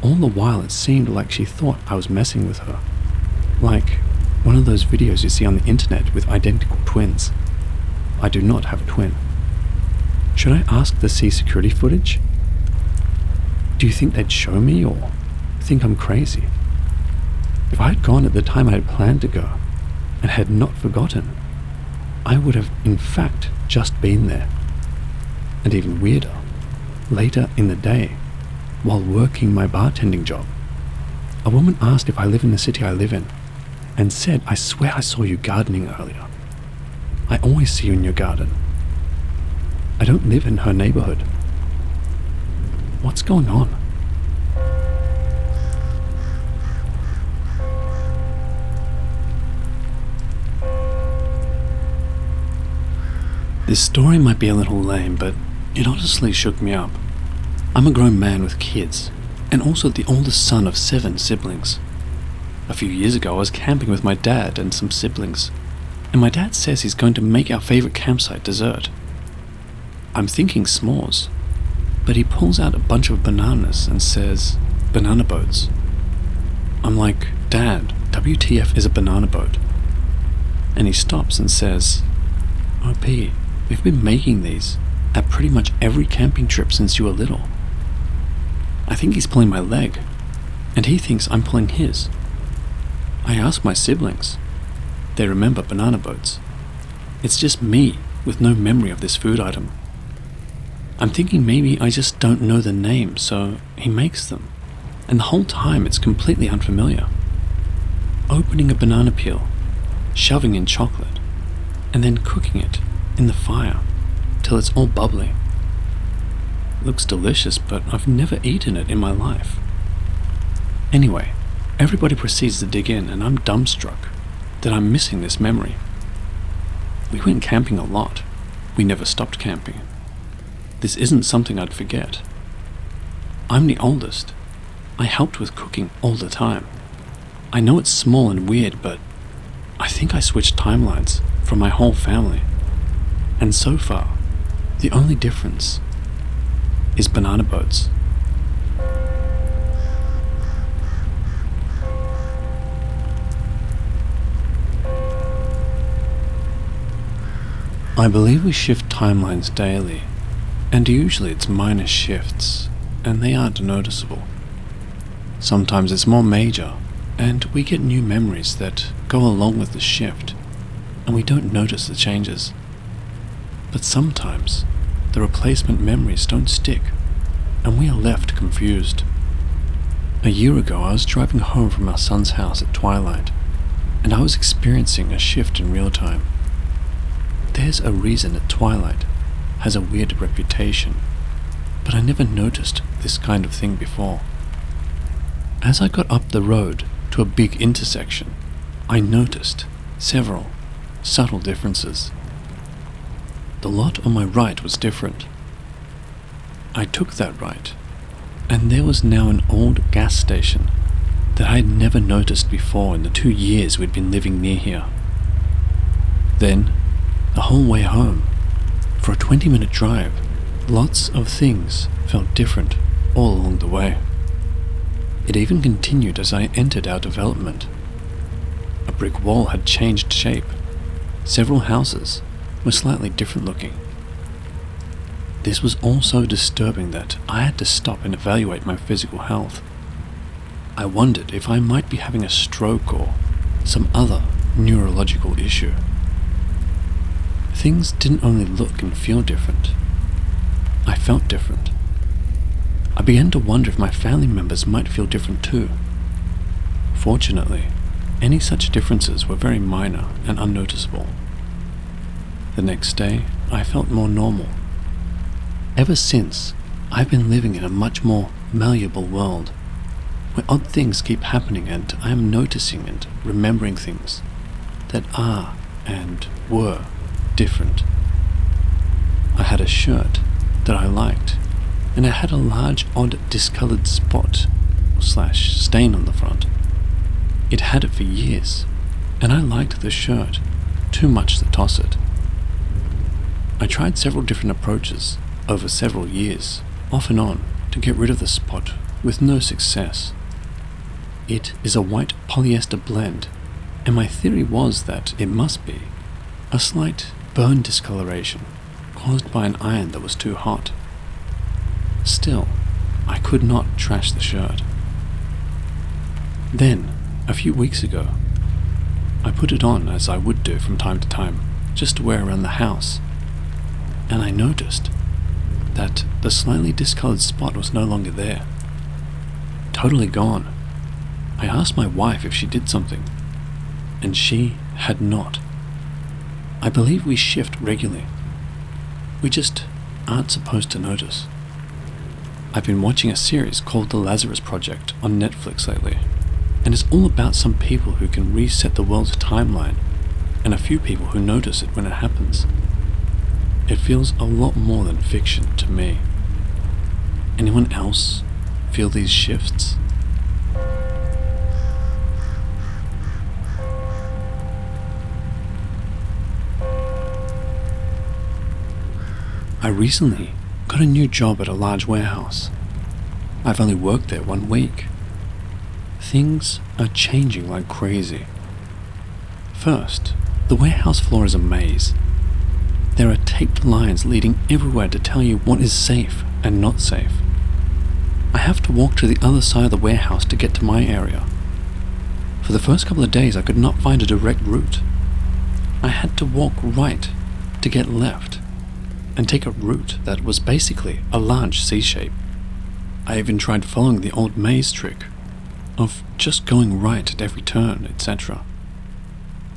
All the while it seemed like she thought I was messing with her. Like one of those videos you see on the internet with identical twins. I do not have a twin. Should I ask to see security footage? Do you think they'd show me or think I'm crazy? If I had gone at the time I had planned to go and had not forgotten, I would have in fact just been there. And even weirder, later in the day, while working my bartending job, a woman asked if I live in the city I live in and said, "I swear I saw you gardening earlier. I always see you in your garden." I don't live in her neighborhood. What's going on? This story might be a little lame, but it honestly shook me up. I'm a grown man with kids, and also the oldest son of 7 siblings. A few years ago I was camping with my dad and some siblings, and my dad says he's going to make our favorite campsite dessert. I'm thinking s'mores, but he pulls out a bunch of bananas and says, "Banana boats." I'm like, "Dad, WTF is a banana boat?" And he stops and says, "Oh P, we've been making these at pretty much every camping trip since you were little." I think he's pulling my leg, and he thinks I'm pulling his. I ask my siblings. They remember banana boats. It's just me with no memory of this food item. I'm thinking maybe I just don't know the name, so he makes them, and the whole time it's completely unfamiliar. Opening a banana peel, shoving in chocolate, and then cooking it in the fire till it's all bubbly. It looks delicious, but I've never eaten it in my life. Anyway, everybody proceeds to dig in, and I'm dumbstruck that I'm missing this memory. We went camping a lot. We never stopped camping. This isn't something I'd forget. I'm the oldest. I helped with cooking all the time. I know it's small and weird, but I think I switched timelines from my whole family. And so far, the only difference is banana boats. I believe we shift timelines daily, and usually it's minor shifts, and they aren't noticeable. Sometimes it's more major, and we get new memories that go along with the shift, and we don't notice the changes. But sometimes the replacement memories don't stick, and we are left confused. A year ago I was driving home from our son's house at twilight, and I was experiencing a shift in real time. There's a reason that twilight has a weird reputation, but I never noticed this kind of thing before. As I got up the road to a big intersection, I noticed several subtle differences. the lot on my right was different. I took that right, and there was now an old gas station that I had never noticed before in the 2 years we'd been living near here. Then, the whole way home, for a 20-minute drive, lots of things felt different all along the way. It even continued as I entered our development. A brick wall had changed shape. Several houses were slightly different looking. This was all so disturbing that I had to stop and evaluate my physical health. I wondered if I might be having a stroke or some other neurological issue. Things didn't only look and feel different. I felt different. I began to wonder if my family members might feel different too. Fortunately, any such differences were very minor and unnoticeable. The next day, I felt more normal. Ever since, I've been living in a much more malleable world, where odd things keep happening and I am noticing and remembering things that are and were different. I had a shirt that I liked, and it had a large odd discolored spot / stain on the front. It had it for years, and I liked the shirt too much to toss it. I tried several different approaches over several years, off and on, to get rid of the spot with no success. It is a white polyester blend, and my theory was that it must be a slight burn discoloration caused by an iron that was too hot. Still, I could not trash the shirt. Then, a few weeks ago, I put it on as I would do from time to time, just to wear around the house, and I noticed that the slightly discolored spot was no longer there. Totally gone. I asked my wife if she did something, and she had not. I believe we shift regularly. We just aren't supposed to notice. I've been watching a series called The Lazarus Project on Netflix lately, and it's all about some people who can reset the world's timeline, and a few people who notice it when it happens. It feels a lot more than fiction to me. Anyone else feel these shifts? I recently got a new job at a large warehouse. I've only worked there 1 week. Things are changing like crazy. First, the warehouse floor is a maze. There are taped lines leading everywhere to tell you what is safe and not safe. I have to walk to the other side of the warehouse to get to my area. For the first couple of days, I could not find a direct route. I had to walk right to get left, and take a route that was basically a large C-shape. I even tried following the old maze trick of just going right at every turn, etc.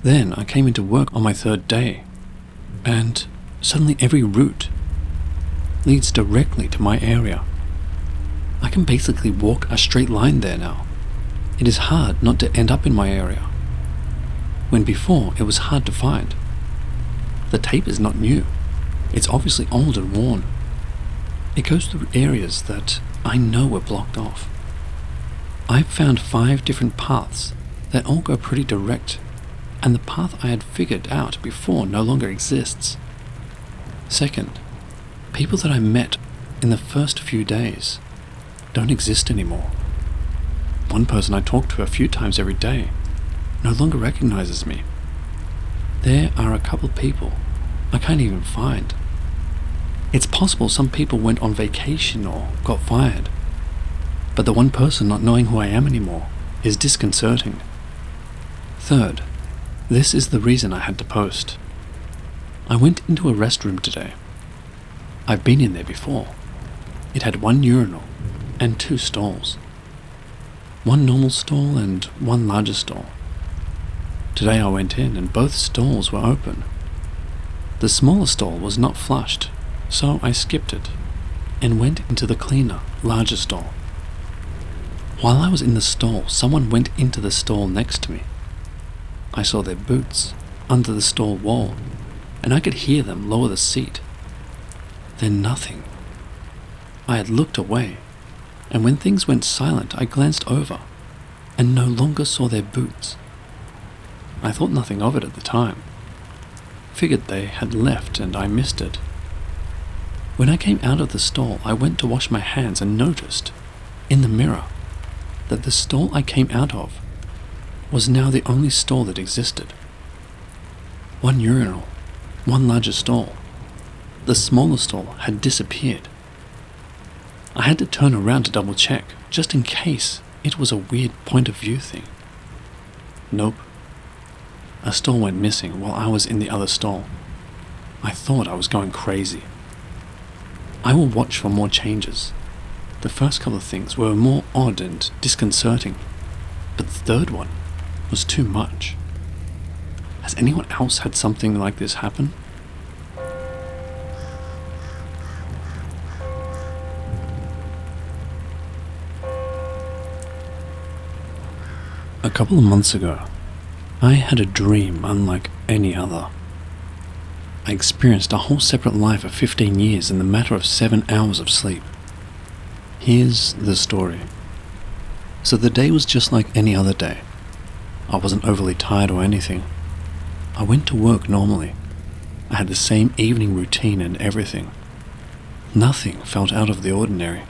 Then I came into work on my 3rd day, and suddenly every route leads directly to my area. I can basically walk a straight line there now. It is hard not to end up in my area, when before it was hard to find. The tape is not new. It's obviously old and worn. It goes through areas that I know were blocked off. I've found 5 different paths that all go pretty direct, and the path I had figured out before no longer exists. Second, people that I met in the first few days don't exist anymore. One person I talked to a few times every day no longer recognizes me. There are a couple people I can't even find. It's possible some people went on vacation or got fired, but the one person not knowing who I am anymore is disconcerting. Third, this is the reason I had to post. I went into a restroom today. I've been in there before. It had 1 urinal and 2 stalls. 1 normal stall and 1 larger stall. Today I went in and both stalls were open. The smaller stall was not flushed, so I skipped it and went into the cleaner, larger stall. While I was in the stall, someone went into the stall next to me. I saw their boots under the stall wall, and I could hear them lower the seat. Then nothing. I had looked away, and when things went silent, I glanced over and no longer saw their boots. I thought nothing of it at the time. Figured they had left and I missed it. When I came out of the stall, I went to wash my hands and noticed, in the mirror, that the stall I came out of was now the only stall that existed. One urinal, one larger stall. The smaller stall had disappeared. I had to turn around to double check, just in case it was a weird point of view thing. Nope. A stall went missing while I was in the other stall. I thought I was going crazy. I will watch for more changes. The first couple of things were more odd and disconcerting, but the third one was too much. Has anyone else had something like this happen? A couple of months ago, I had a dream unlike any other. I experienced a whole separate life of 15 years in the matter of 7 hours of sleep. Here's the story. So the day was just like any other day. I wasn't overly tired or anything. I went to work normally. I had the same evening routine and everything. Nothing felt out of the ordinary.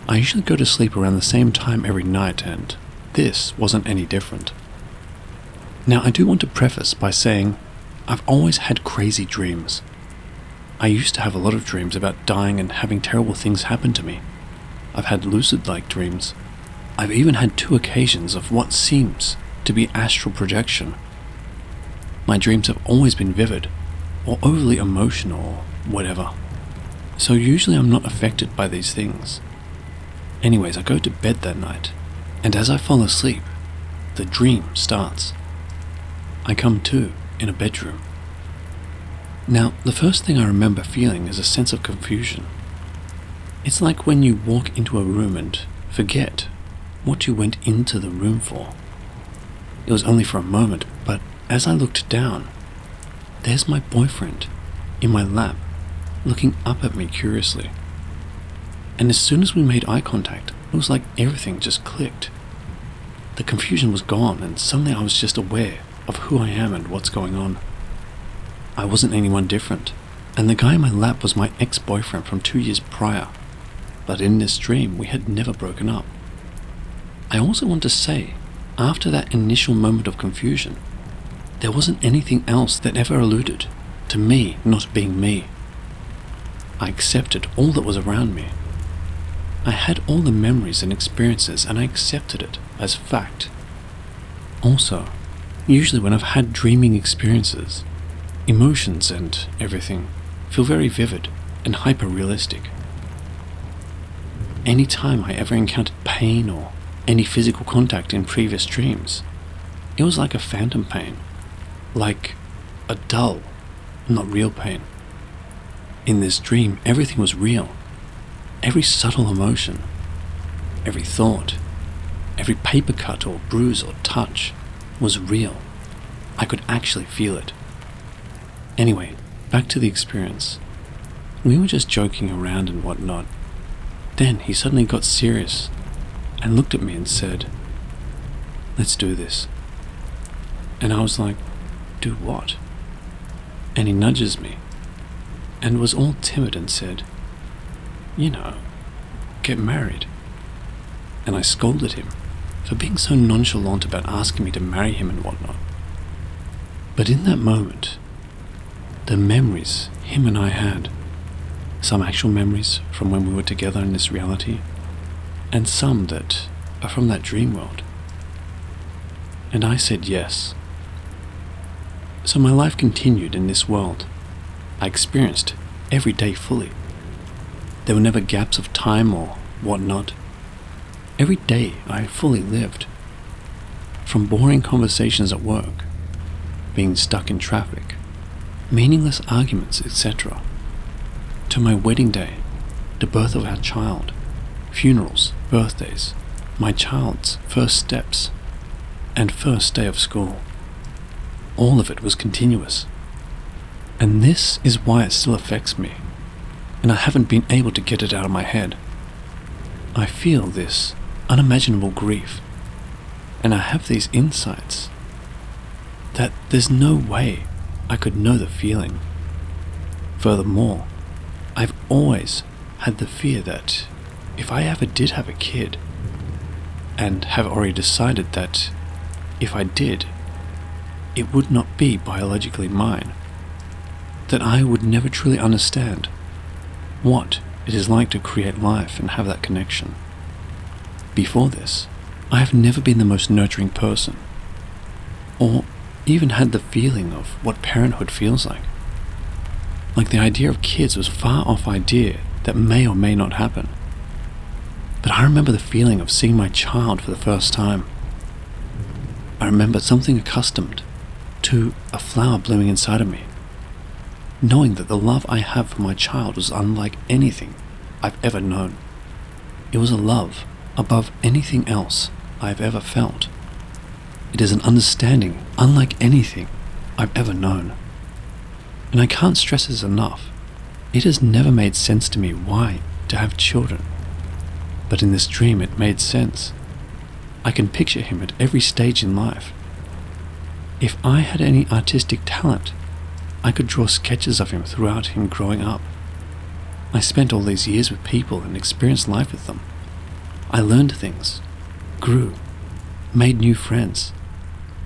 I usually go to sleep around the same time every night, and this wasn't any different. Now, I do want to preface by saying I've always had crazy dreams. I used to have a lot of dreams about dying and having terrible things happen to me. I've had lucid-like dreams. I've even had 2 occasions of what seems to be astral projection. My dreams have always been vivid, or overly emotional, or whatever. So usually I'm not affected by these things. Anyways, I go to bed that night, and as I fall asleep, the dream starts. I come to in a bedroom. Now, the first thing I remember feeling is a sense of confusion. It's like when you walk into a room and forget what you went into the room for. It was only for a moment, but as I looked down, there's my boyfriend in my lap, looking up at me curiously. And as soon as we made eye contact, it was like everything just clicked. The confusion was gone, and suddenly I was just aware of who I am and what's going on. I wasn't anyone different, and the guy in my lap was my ex-boyfriend from 2 years prior, but in this dream we had never broken up. I also want to say, after that initial moment of confusion, there wasn't anything else that ever alluded to me not being me. I accepted all that was around me. I had all the memories and experiences, and I accepted it as fact. Also, usually when I've had dreaming experiences, emotions and everything feel very vivid and hyper-realistic. Any time I ever encountered pain or any physical contact in previous dreams, it was like a phantom pain, like a dull, not real pain. In this dream, everything was real. Every subtle emotion, every thought, every paper cut or bruise or touch was real. I could actually feel it. Anyway, back to the experience. We were just joking around and whatnot. Then he suddenly got serious and looked at me and said, "Let's do this." And I was like, "Do what?" And he nudges me and was all timid and said, "You know, get married." And I scolded him for being so nonchalant about asking me to marry him and whatnot. But in that moment, the memories him and I had, some actual memories from when we were together in this reality, and some that are from that dream world. And I said yes. So my life continued in this world. I experienced every day fully. There were never gaps of time or whatnot. Every day I fully lived. From boring conversations at work, being stuck in traffic, meaningless arguments, etc., to my wedding day, the birth of our child, funerals, birthdays, my child's first steps, and first day of school. All of it was continuous. And this is why it still affects me, and I haven't been able to get it out of my head. I feel this unimaginable grief, and I have these insights that there's no way I could know the feeling. Furthermore, I've always had the fear that if I ever did have a kid, and have already decided that if I did, it would not be biologically mine, that I would never truly understand what it is like to create life and have that connection. Before this, I have never been the most nurturing person, or even had the feeling of what parenthood feels like. Like the idea of kids was a far off idea that may or may not happen. But I remember the feeling of seeing my child for the first time. I remember something accustomed to a flower blooming inside of me, knowing that the love I have for my child was unlike anything I've ever known. It was a love above anything else I've ever felt. It is an understanding unlike anything I've ever known. And I can't stress this enough. It has never made sense to me why to have children. But in this dream it made sense. I can picture him at every stage in life. If I had any artistic talent, I could draw sketches of him throughout him growing up. I spent all these years with people and experienced life with them. I learned things, grew, made new friends,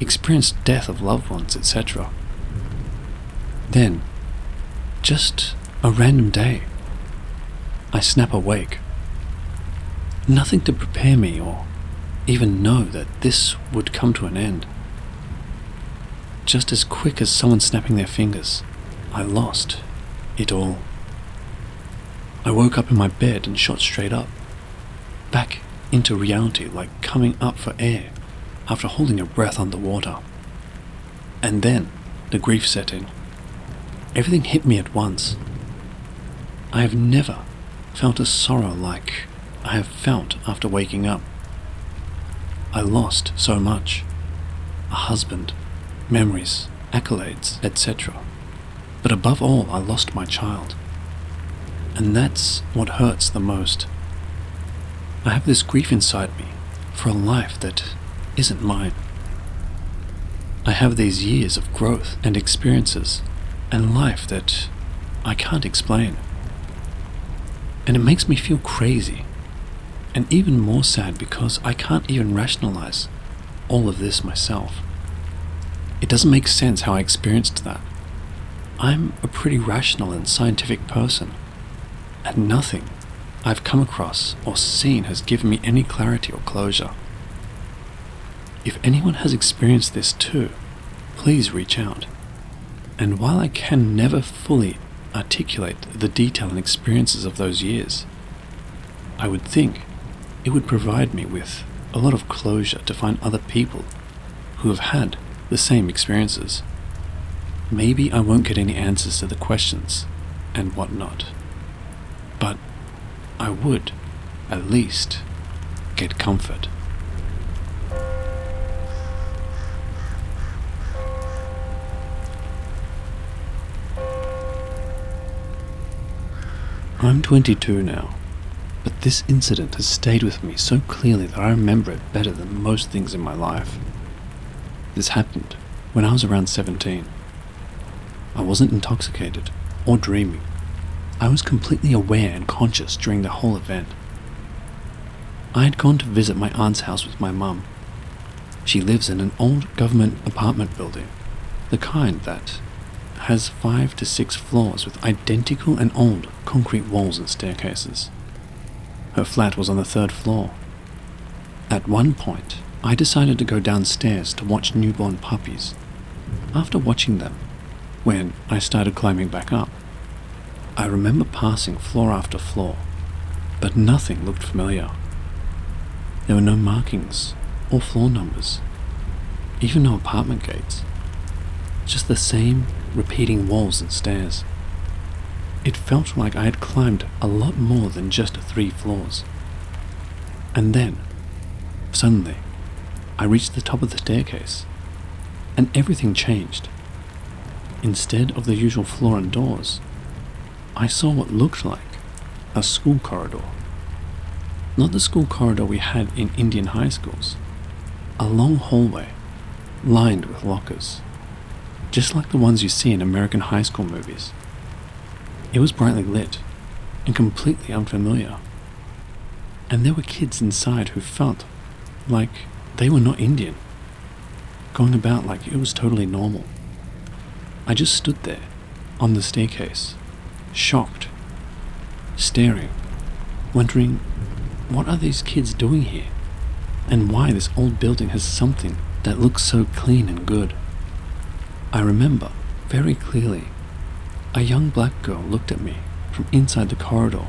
experienced death of loved ones, etc. Then, just a random day, I snap awake. Nothing to prepare me or even know that this would come to an end. Just as quick as someone snapping their fingers, I lost it all. I woke up in my bed and shot straight up, back into reality like coming up for air after holding a breath underwater. And then the grief set in. Everything hit me at once. I have never felt a sorrow like I have felt after waking up. I lost so much. A husband, memories, accolades, etc. But above all, I lost my child. And that's what hurts the most. I have this grief inside me for a life that isn't mine. I have these years of growth and experiences and life that I can't explain. And it makes me feel crazy, and even more sad because I can't even rationalize all of this myself. It doesn't make sense how I experienced that. I'm a pretty rational and scientific person, and nothing I've come across or seen has given me any clarity or closure. If anyone has experienced this too, please reach out. And while I can never fully articulate the detail and experiences of those years, I would think it would provide me with a lot of closure to find other people who have had the same experiences. Maybe I won't get any answers to the questions and whatnot, but I would at least get comfort. I'm 22 now, but this incident has stayed with me so clearly that I remember it better than most things in my life. This happened when I was around 17. I wasn't intoxicated or dreaming. I was completely aware and conscious during the whole event. I had gone to visit my aunt's house with my mum. She lives in an old government apartment building, the kind that has 5 to 6 floors with identical and old concrete walls and staircases. Her flat was on the 3rd floor. At one point, I decided to go downstairs to watch newborn puppies. After watching them, when I started climbing back up, I remember passing floor after floor, but nothing looked familiar. There were no markings or floor numbers, even no apartment gates. Just the same repeating walls and stairs. It felt like I had climbed a lot more than just 3 floors. And then, suddenly, I reached the top of the staircase, and everything changed. Instead of the usual floor and doors, I saw what looked like a school corridor. Not the school corridor we had in Indian high schools. A long hallway, lined with lockers, just like the ones you see in American high school movies. It was brightly lit and completely unfamiliar. And there were kids inside who felt like they were not Indian, going about like it was totally normal. I just stood there, on the staircase, shocked, staring, wondering, what are these kids doing here? And why this old building has something that looks so clean and good? I remember, very clearly, a young black girl looked at me from inside the corridor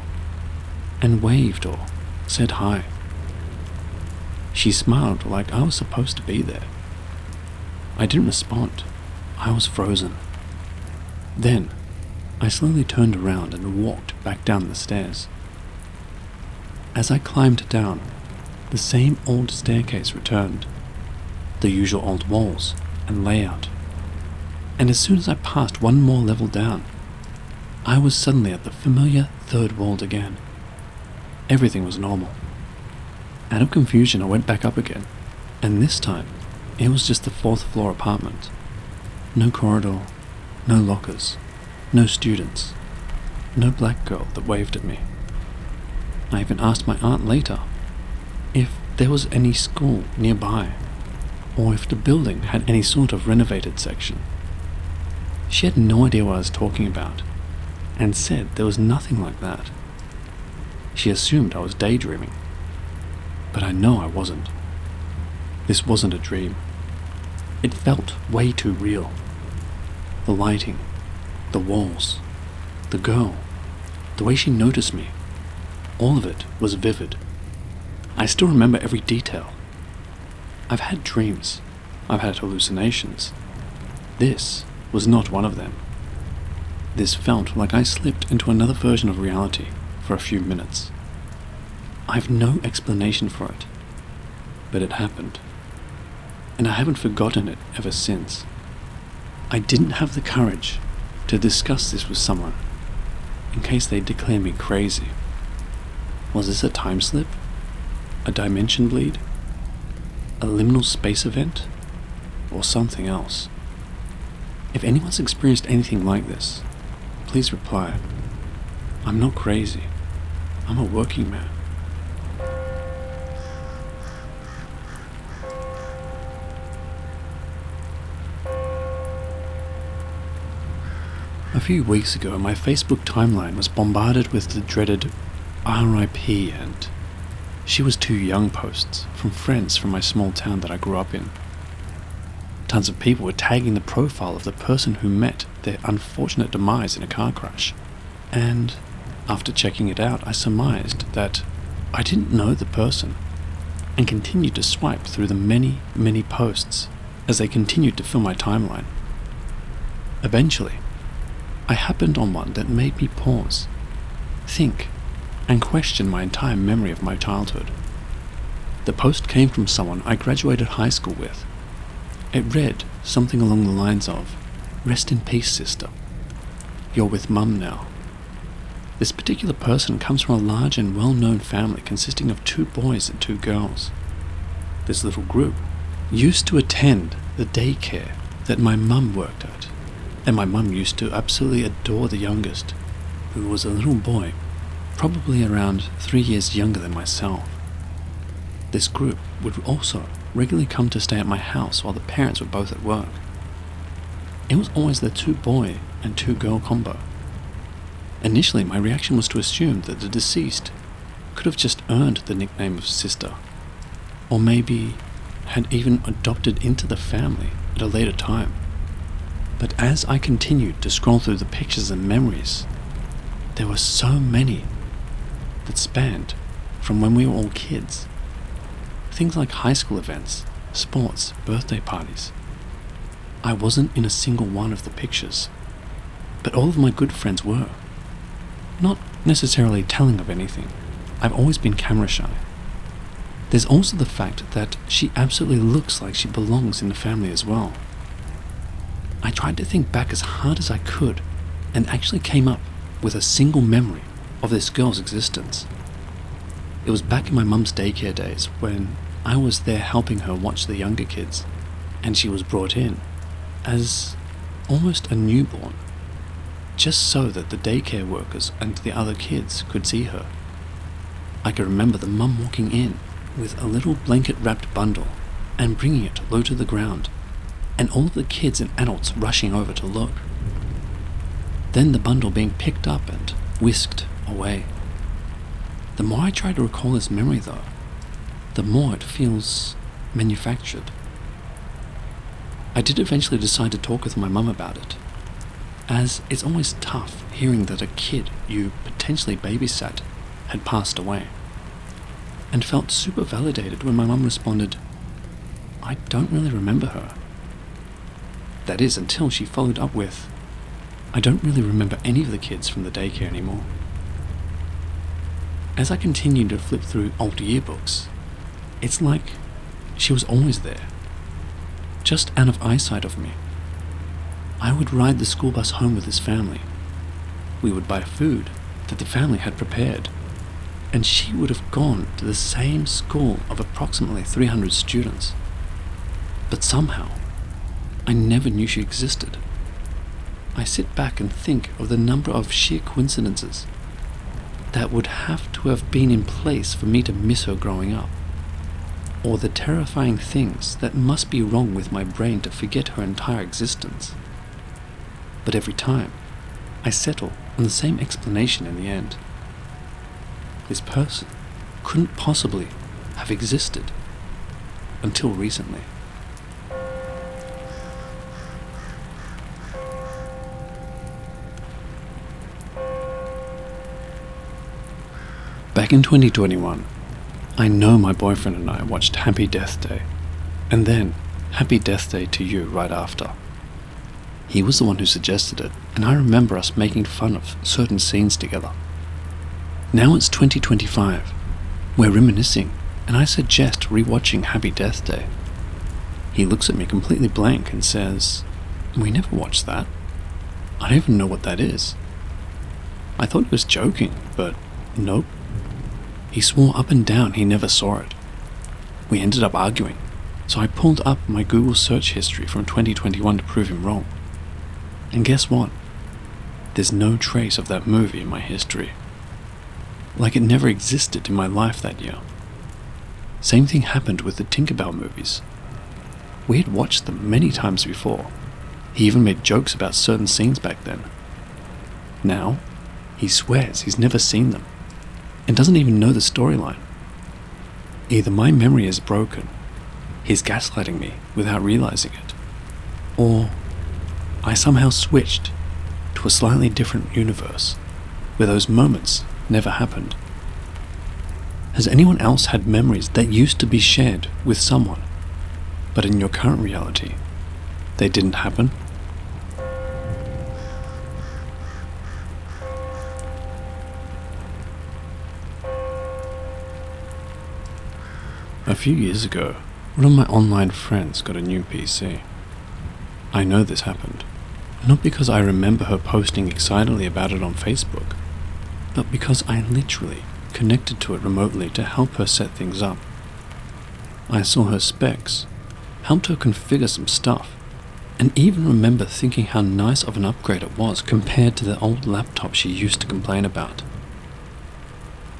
and waved or said hi. She smiled like I was supposed to be there. I didn't respond. I was frozen. Then, I slowly turned around and walked back down the stairs. As I climbed down, the same old staircase returned, the usual old walls and layout. And as soon as I passed one more level down, I was suddenly at the familiar third world again. Everything was normal. Out of confusion, I went back up again, and this time, it was just the 4th floor apartment. No corridor, no lockers, no students, no black girl that waved at me. I even asked my aunt later if there was any school nearby, or if the building had any sort of renovated section. She had no idea what I was talking about, and said there was nothing like that. She assumed I was daydreaming, but I know I wasn't. This wasn't a dream. It felt way too real. The lighting, the walls, the girl, the way she noticed me, all of it was vivid. I still remember every detail. I've had dreams. I've had hallucinations. This was not one of them. This felt like I slipped into another version of reality for a few minutes. I've no explanation for it, but it happened, and I haven't forgotten it ever since. I didn't have the courage to discuss this with someone, in case they declare me crazy. Was this a time slip? A dimension bleed? A liminal space event? Or something else? If anyone's experienced anything like this, please reply. I'm not crazy. I'm a working man. A few weeks ago, my Facebook timeline was bombarded with the dreaded RIP and "she was too young" posts from friends from my small town that I grew up in. Tons of people were tagging the profile of the person who met their unfortunate demise in a car crash, and after checking it out, I surmised that I didn't know the person, and continued to swipe through the many, many posts as they continued to fill my timeline. Eventually, I happened on one that made me pause, think, and question my entire memory of my childhood. The post came from someone I graduated high school with. It read something along the lines of, "Rest in peace, sister. You're with mum now." This particular person comes from a large and well-known family consisting of 2 boys and 2 girls. This little group used to attend the daycare that my mum worked at, and my mum used to absolutely adore the youngest, who was a little boy, probably around 3 years younger than myself. This group would also regularly come to stay at my house while the parents were both at work. It was always the 2 boy and 2 girl combo. Initially, my reaction was to assume that the deceased could have just earned the nickname of sister, or maybe had even adopted into the family at a later time. But as I continued to scroll through the pictures and memories, there were so many that spanned from when we were all kids. Things like high school events, sports, birthday parties. I wasn't in a single one of the pictures, but all of my good friends were. Not necessarily telling of anything. I've always been camera shy. There's also the fact that she absolutely looks like she belongs in the family as well. I tried to think back as hard as I could and actually came up with a single memory of this girl's existence. It was back in my mum's daycare days when I was there helping her watch the younger kids, and she was brought in as almost a newborn, just so that the daycare workers and the other kids could see her. I can remember the mum walking in with a little blanket-wrapped bundle and bringing it low to the ground, and all of the kids and adults rushing over to look. Then the bundle being picked up and whisked away. The more I try to recall this memory though, the more it feels manufactured. I did eventually decide to talk with my mum about it, as it's always tough hearing that a kid you potentially babysat had passed away, and felt super validated when my mum responded, "I don't really remember her." That is, until she followed up with, "I don't really remember any of the kids from the daycare anymore." As I continued to flip through old yearbooks, it's like she was always there, just out of eyesight of me. I would ride the school bus home with his family. We would buy food that the family had prepared, and she would have gone to the same school of approximately 300 students. But somehow, I never knew she existed. I sit back and think of the number of sheer coincidences that would have to have been in place for me to miss her growing up, or the terrifying things that must be wrong with my brain to forget her entire existence. But every time, I settle on the same explanation in the end. This person couldn't possibly have existed until recently. Back in 2021, I know my boyfriend and I watched Happy Death Day, and then Happy Death Day to You right after. He was the one who suggested it, and I remember us making fun of certain scenes together. Now it's 2025, we're reminiscing, and I suggest rewatching Happy Death Day. He looks at me completely blank and says, "We never watched that. I don't even know what that is." I thought he was joking, but nope. He swore up and down he never saw it. We ended up arguing, so I pulled up my Google search history from 2021 to prove him wrong. And guess what? There's no trace of that movie in my history. Like it never existed in my life that year. Same thing happened with the Tinkerbell movies. We had watched them many times before. He even made jokes about certain scenes back then. Now, he swears he's never seen them, and doesn't even know the storyline. Either my memory is broken, he's gaslighting me without realizing it, or I somehow switched to a slightly different universe where those moments never happened. Has anyone else had memories that used to be shared with someone, but in your current reality, they didn't happen? A few years ago, one of my online friends got a new PC. I know this happened, not because I remember her posting excitedly about it on Facebook, but because I literally connected to it remotely to help her set things up. I saw her specs, helped her configure some stuff, and even remember thinking how nice of an upgrade it was compared to the old laptop she used to complain about.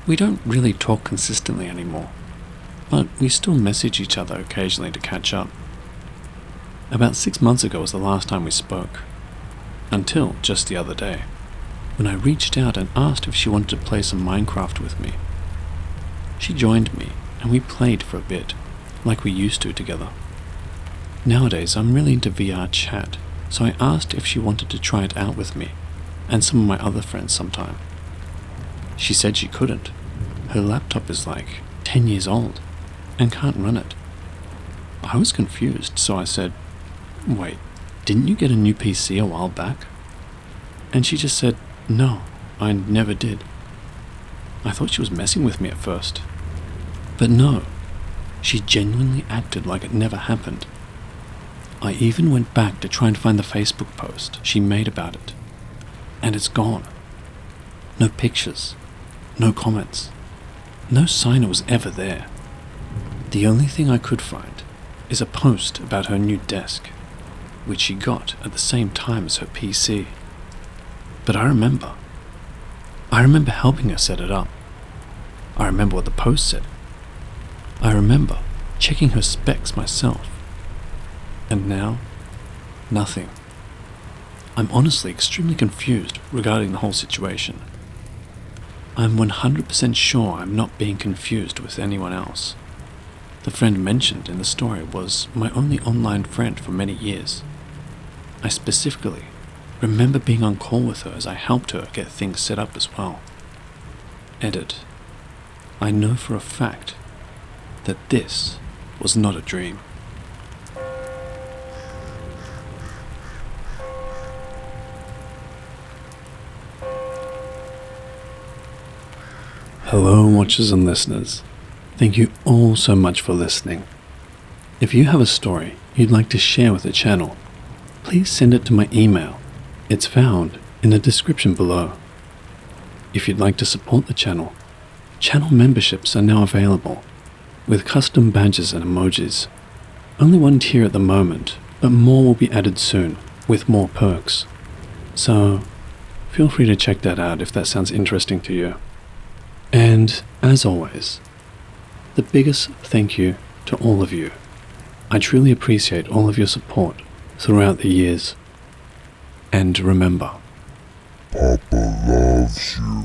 We don't really talk consistently anymore, but we still message each other occasionally to catch up. About 6 months ago was the last time we spoke, until just the other day, when I reached out and asked if she wanted to play some Minecraft with me. She joined me, and we played for a bit, like we used to together. Nowadays I'm really into VR chat, so I asked if she wanted to try it out with me, and some of my other friends sometime. She said she couldn't. Her laptop is like 10 years old, and can't run it. I was confused, so I said, "Wait, didn't you get a new PC a while back?" And she just said, "No, I never did." I thought she was messing with me at first. But no, she genuinely acted like it never happened. I even went back to try and find the Facebook post she made about it, and it's gone. No pictures, no comments, no sign it was ever there. The only thing I could find is a post about her new desk, which she got at the same time as her PC. But I remember helping her set it up. I remember what the post said. I remember checking her specs myself. And now, nothing. I'm honestly extremely confused regarding the whole situation. I'm 100% sure I'm not being confused with anyone else. The friend mentioned in the story was my only online friend for many years. I specifically remember being on call with her as I helped her get things set up as well. Edit. I know for a fact that this was not a dream. Hello watchers and listeners. Thank you all so much for listening. If you have a story you'd like to share with the channel, please send it to my email. It's found in the description below. If you'd like to support the channel memberships are now available with custom badges and emojis. Only one tier at the moment, but more will be added soon with more perks. So feel free to check that out if that sounds interesting to you. And as always, the biggest thank you to all of you. I truly appreciate all of your support throughout the years. And remember, Papa loves you.